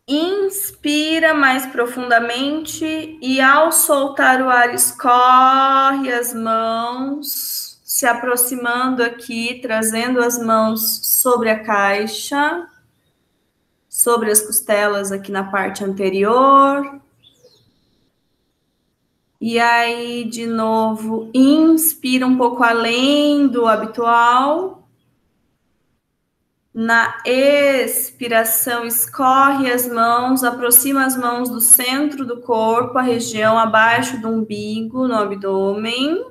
Inspira mais profundamente e ao soltar o ar, escorre as mãos, se aproximando aqui, trazendo as mãos sobre a caixa, sobre as costelas aqui na parte anterior. E aí, de novo, inspira um pouco além do habitual. Na expiração, escorre as mãos, aproxima as mãos do centro do corpo, a região abaixo do umbigo, no abdômen.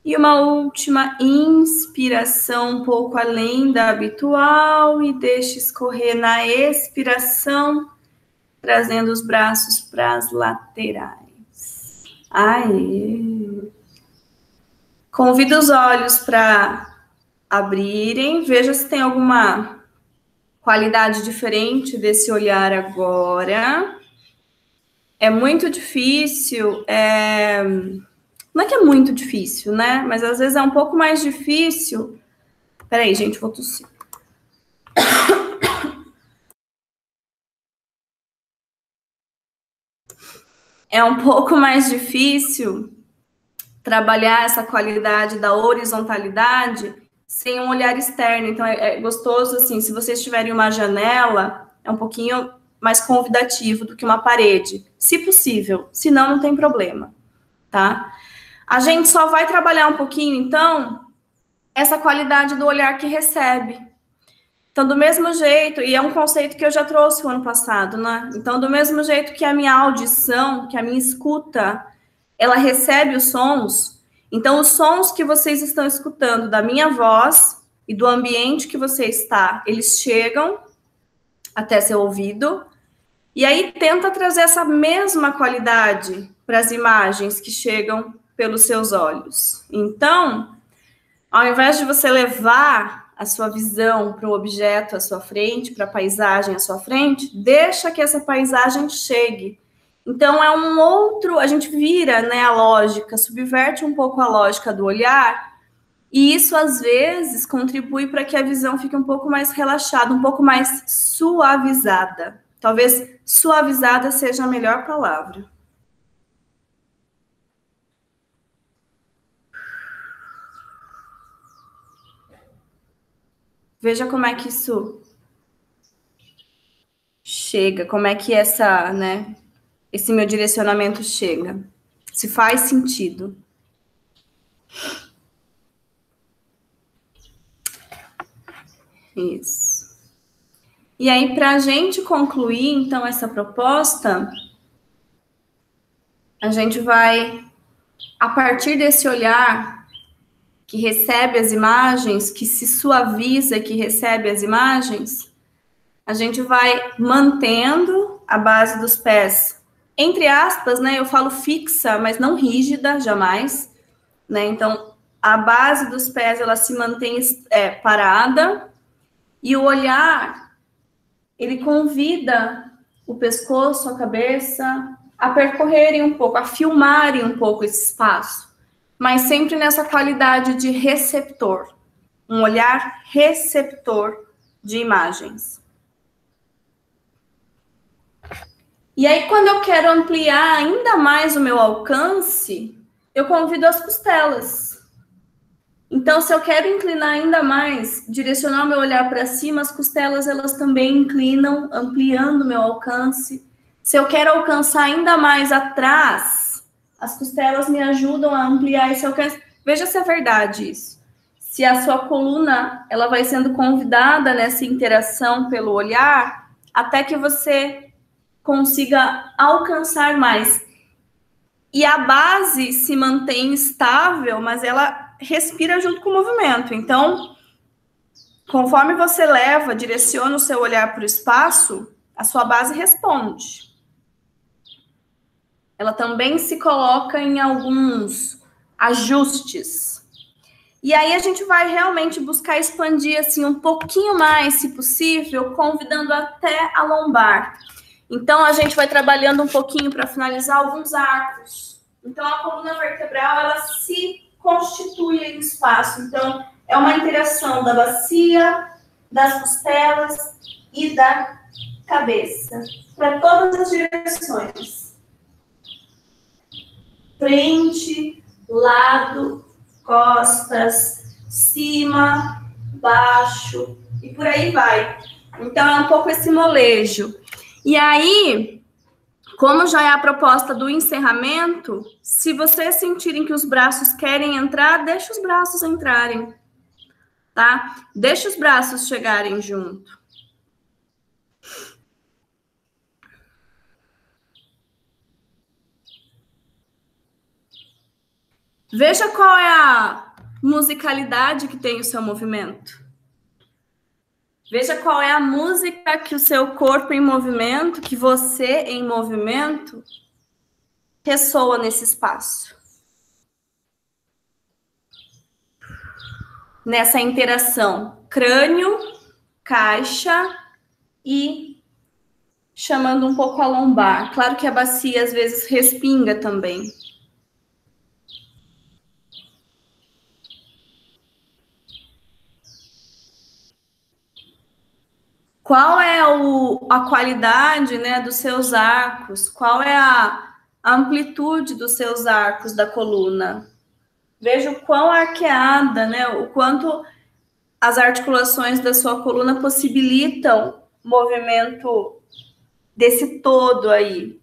E uma última inspiração um pouco além da habitual e deixa escorrer na expiração, trazendo os braços para as laterais. Aê! Convido os olhos para abrirem, veja se tem alguma qualidade diferente desse olhar agora. É muito difícil, não é que é muito difícil, né? Mas às vezes é um pouco mais difícil. Peraí, gente, vou tossir. É um pouco mais difícil trabalhar essa qualidade da horizontalidade sem um olhar externo. Então, é gostoso, assim, se vocês tiverem uma janela, é um pouquinho mais convidativo do que uma parede, se possível, senão não tem problema, tá? A gente só vai trabalhar um pouquinho, então, essa qualidade do olhar que recebe. Então, do mesmo jeito, e é um conceito que eu já trouxe o ano passado, né? Então, do mesmo jeito que a minha audição, que a minha escuta, ela recebe os sons. Então, os sons que vocês estão escutando da minha voz e do ambiente que você está, eles chegam até seu ouvido. E aí, tenta trazer essa mesma qualidade para as imagens que chegam pelos seus olhos. Então, ao invés de você levar a sua visão para o objeto à sua frente, para a paisagem à sua frente, deixa que essa paisagem chegue. Então, é um outro... A gente vira, né, a lógica, subverte um pouco a lógica do olhar, e isso, às vezes, contribui para que a visão fique um pouco mais relaxada, um pouco mais suavizada. Talvez suavizada seja a melhor palavra. Veja como é que isso chega, como é que esse meu direcionamento chega. Se faz sentido. Isso. E aí, para a gente concluir, então, essa proposta, a gente vai, a partir desse olhar que recebe as imagens, que se suaviza, que recebe as imagens, a gente vai mantendo a base dos pés, entre aspas, né? Eu falo fixa, mas não rígida, jamais. né? Então, a base dos pés, ela se mantém parada, e o olhar, ele convida o pescoço, a cabeça, a percorrerem um pouco, a filmarem um pouco esse espaço, mas sempre nessa qualidade de receptor, um olhar receptor de imagens. E aí, quando eu quero ampliar ainda mais o meu alcance, eu convido as costelas. Então, se eu quero inclinar ainda mais, direcionar o meu olhar para cima, as costelas, elas também inclinam, ampliando o meu alcance. Se eu quero alcançar ainda mais atrás, as costelas me ajudam a ampliar esse alcance. Veja se é verdade isso. Se a sua coluna, ela vai sendo convidada nessa interação pelo olhar, até que você consiga alcançar mais. E a base se mantém estável, mas ela respira junto com o movimento. Então, conforme você direciona o seu olhar para o espaço, a sua base responde. Ela também se coloca em alguns ajustes. E aí a gente vai realmente buscar expandir assim um pouquinho mais, se possível, convidando até a lombar. Então, a gente vai trabalhando um pouquinho para finalizar alguns arcos. Então, a coluna vertebral, ela se constitui em espaço. Então, é uma interação da bacia, das costelas e da cabeça, para todas as direções. Frente, lado, costas, cima, baixo e por aí vai. Então, é um pouco esse molejo. E aí, como já é a proposta do encerramento, se vocês sentirem que os braços querem entrar, deixa os braços entrarem, tá? Deixa os braços chegarem junto. Veja qual é a musicalidade que tem o seu movimento. Veja qual é a música que o seu corpo em movimento, que você em movimento, ressoa nesse espaço. Nessa interação crânio, caixa e chamando um pouco a lombar. Claro que a bacia às vezes respinga também. Qual é a qualidade, né, dos seus arcos? Qual é a amplitude dos seus arcos da coluna? Veja o quão arqueada, né, o quanto as articulações da sua coluna possibilitam movimento desse todo aí,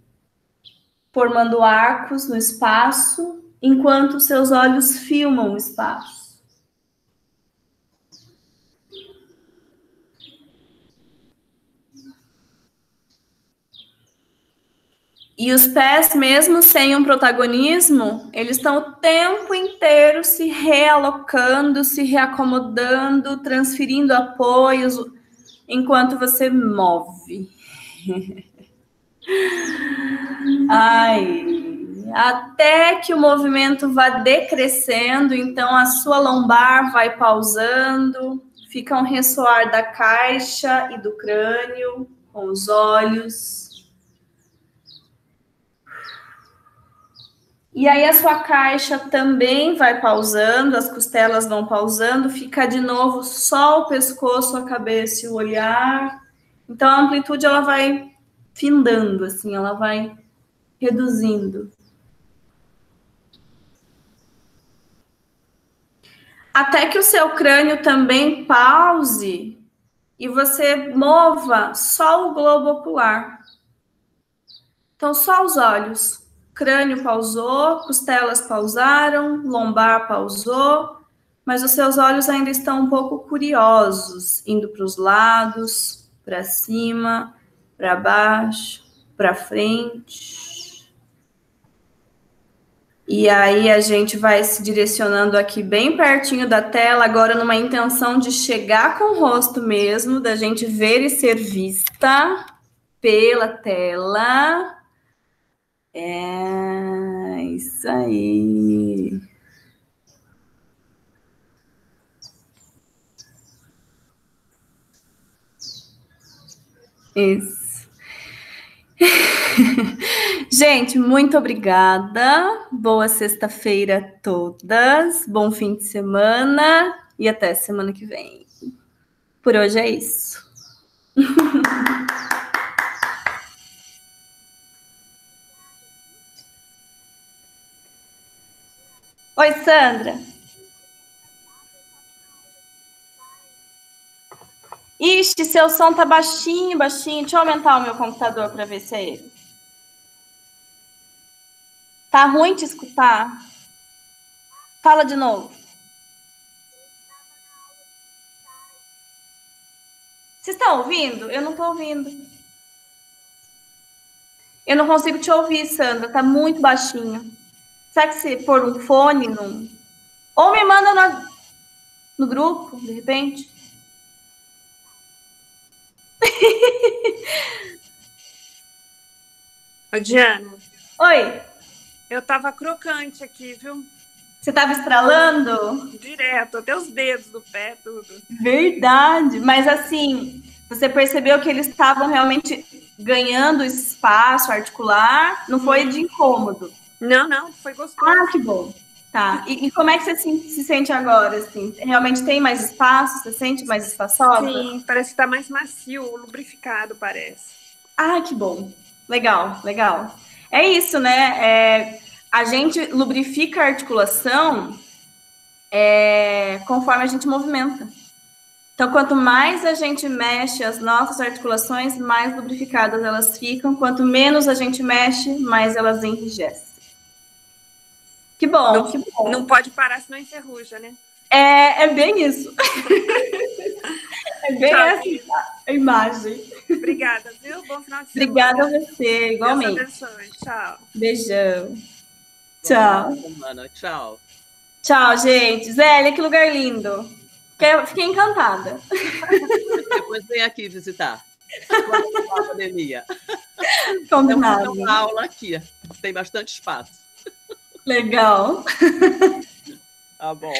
formando arcos no espaço, enquanto seus olhos filmam o espaço. E os pés, mesmo sem um protagonismo, eles estão o tempo inteiro se realocando, se reacomodando, transferindo apoios, enquanto você move. Ai, até que o movimento vá decrescendo, então a sua lombar vai pausando, fica um ressoar da caixa e do crânio com os olhos. E aí a sua caixa também vai pausando, as costelas vão pausando, fica de novo só o pescoço, a cabeça e o olhar. Então a amplitude ela vai findando, assim, ela vai reduzindo. Até que o seu crânio também pause e você mova só o globo ocular. Então só os olhos. Crânio pausou, costelas pausaram, lombar pausou, mas os seus olhos ainda estão um pouco curiosos, indo para os lados, para cima, para baixo, para frente. E aí a gente vai se direcionando aqui bem pertinho da tela, agora numa intenção de chegar com o rosto mesmo, da gente ver e ser vista pela tela. É isso aí. Isso. Gente, muito obrigada. Boa sexta-feira a todas. Bom fim de semana e até semana que vem. Por hoje é isso. Oi, Sandra. Ixi, seu som tá baixinho. Deixa eu aumentar o meu computador para ver se é ele. Tá ruim de escutar? Fala de novo. Vocês estão ouvindo? Eu não tô ouvindo. Eu não consigo te ouvir, Sandra. Tá muito baixinho. Será que se pôr um fone no... Ou me manda no grupo, de repente? Ô, Diana. Oi. Eu tava crocante aqui, viu? Você tava estralando? Direto, até os dedos do pé, tudo. Verdade. Mas assim, você percebeu que eles estavam realmente ganhando espaço articular? Não foi de incômodo? Não, foi gostoso. Ah, que bom. Tá. E como é que você se sente agora? Assim? Realmente tem mais espaço? Você sente mais espaçosa? Sim, parece que tá mais macio, lubrificado, parece. Ah, que bom. Legal, legal. É isso, né? A gente lubrifica a articulação conforme a gente movimenta. Então, quanto mais a gente mexe as nossas articulações, mais lubrificadas elas ficam. Quanto menos a gente mexe, mais elas enrijecem. Que bom, não, que bom. Não pode parar, senão enferruja, né? É bem isso. É bem essa a imagem. Obrigada, viu? Bom final de semana. Obrigada a você, igualmente. Deus abençoe. Tchau. Beijão. Tchau. Tchau. Tchau, gente. Zélia, que lugar lindo. Fiquei encantada. Depois vem aqui visitar. A academia. Combinado. Tem uma aula aqui. Tem bastante espaço. Legal. Tá bom.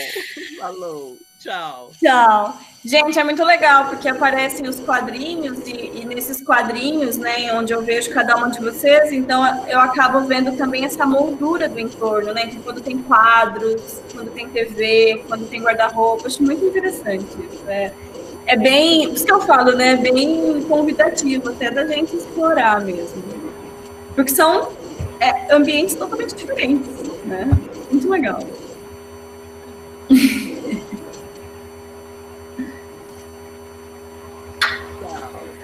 Falou. Tchau. Tchau. Gente, é muito legal, porque aparecem os quadrinhos, e nesses quadrinhos, né, onde eu vejo cada uma de vocês, então eu acabo vendo também essa moldura do entorno, né? Então, quando tem quadros, quando tem TV, quando tem guarda-roupa, acho muito interessante isso. É bem, isso que eu falo, né? Bem convidativo até da gente explorar mesmo. Porque são ambientes totalmente diferentes, né? Muito legal.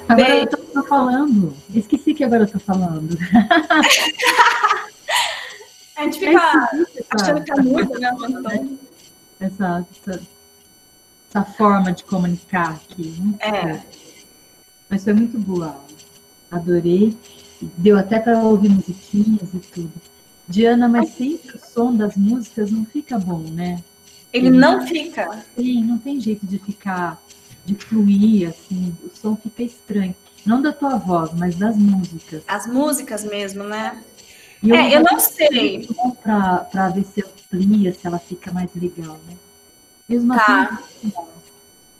Agora eu tô falando. Esqueci que agora eu tô falando. A gente fica achando que é muito, né? Essa forma de comunicar aqui. Mas foi muito boa. Adorei. Deu até para ouvir musiquinhas e tudo. Diana, mas sempre o som das músicas não fica bom, né? Ele não fica? Sim, não tem jeito de ficar, de fluir, assim, o som fica estranho. Não da tua voz, mas das músicas. As músicas mesmo, né? E eu não sei. Para ver se amplia, se ela fica mais legal, né? Mesmo tá.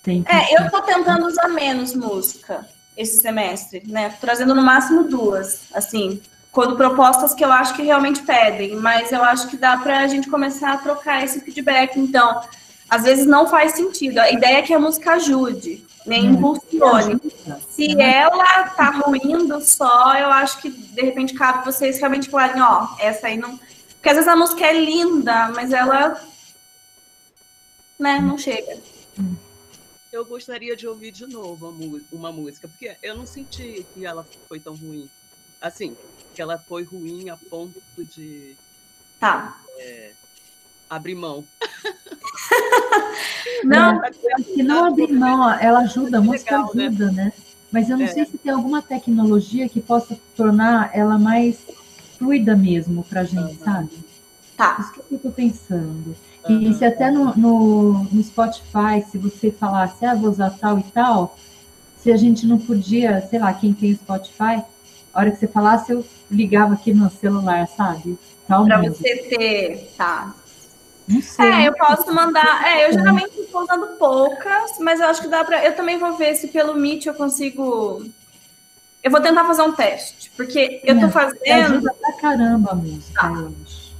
Assim, eu tô tentando usar menos música esse semestre, né? Tô trazendo no máximo 2, assim, quando propostas que eu acho que realmente pedem, mas eu acho que dá pra gente começar a trocar esse feedback. Então, às vezes não faz sentido. A ideia é que a música ajude, né? Impulsione. Se ela tá ruindo só, eu acho que, de repente, cabe vocês realmente falarem, essa aí não... Porque às vezes a música é linda, mas ela, né, não chega. Eu gostaria de ouvir de novo uma música, porque eu não senti que ela foi tão ruim. Assim, que ela foi ruim a ponto de abrir mão. Não, que não abrir mão, ela ajuda, a música ajuda, né? Mas eu não sei se tem alguma tecnologia que possa tornar ela mais fluida mesmo pra gente, sabe? Isso que eu tô pensando. E se até no Spotify, se você falasse, vou usar tal e tal, se a gente não podia, sei lá, quem tem o Spotify, a hora que você falasse, eu ligava aqui no celular, sabe? Para você ter, Não sei. Eu posso mandar, eu geralmente estou usando poucas, mas eu acho que dá para, eu também vou ver se pelo Meet eu consigo Eu vou tentar fazer um teste, porque eu tô fazendo... Ajuda pra caramba a música, eu acho.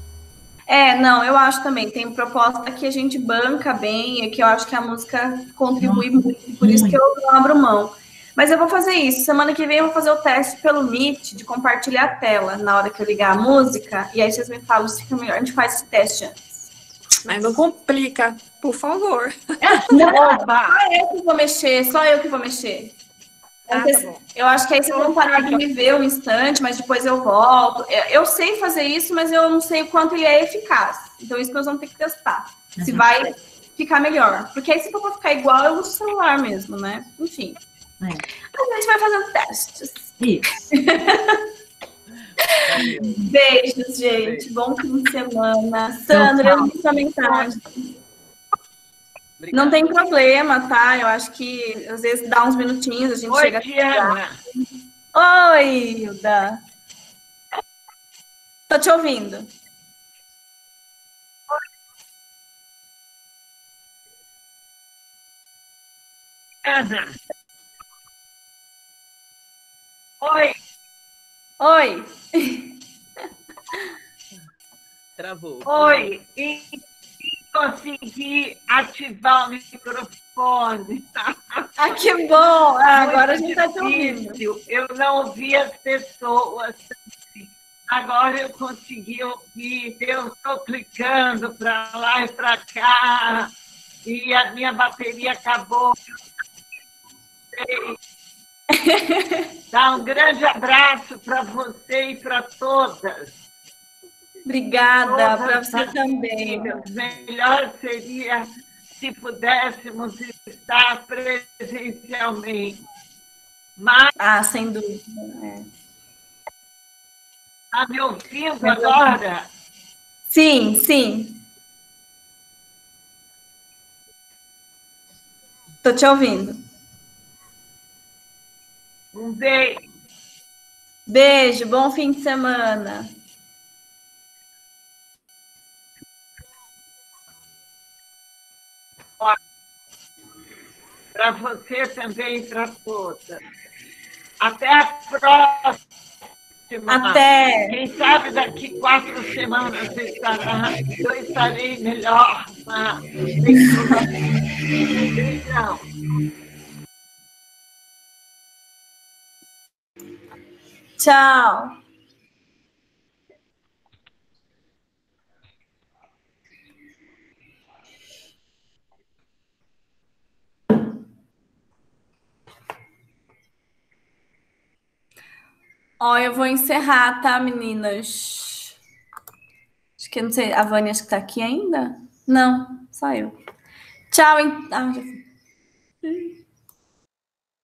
Não, eu acho também. Tem proposta que a gente banca bem e que eu acho que a música contribui muito, por isso que eu não abro mão. Mas eu vou fazer isso. Semana que vem eu vou fazer o teste pelo Meet, de compartilhar a tela na hora que eu ligar a música, e aí vocês me falam se fica melhor. A gente faz esse teste antes. Mas não complica, por favor. Não, só eu que vou mexer, só eu que vou mexer. Tá bom. Eu acho que aí vocês vão parar de me ver um instante, mas depois eu volto. Eu sei fazer isso, mas eu não sei o quanto ele é eficaz. Então, isso que nós vamos ter que testar. Se vai ficar melhor. Porque aí, se for ficar igual, eu uso o celular mesmo, né? Enfim. A gente vai fazendo testes. Isso. Beijos, gente. Bom fim de semana. Sandra, eu li sua mensagem. Obrigada. Não tem problema, tá? Eu acho que às vezes dá uns minutinhos, a gente chega. Diana. Oi, Hilda. Tô te ouvindo. Ana. Oi. Oi. Travou. Oi. E consegui ativar o microfone. Ah, que bom! Agora a gente tá te ouvindo. Difícil. Eu não ouvi as pessoas. Agora eu consegui ouvir. Eu estou clicando para lá e para cá. E a minha bateria acabou. Dá um grande abraço para você e para todas. Obrigada, para você também. Melhor seria se pudéssemos estar presencialmente. Mas, sem dúvida. Está me ouvindo agora? Sim, sim. Estou te ouvindo. Um beijo. Beijo, bom fim de semana. Para você também e para todas. Até a próxima. Até. Quem sabe daqui 4 semanas eu estarei melhor. Beijão. Tchau. Ó, eu vou encerrar, tá, meninas? Acho que, não sei, a Vânia acho que tá aqui ainda? Não, só eu. Tchau. Já fui.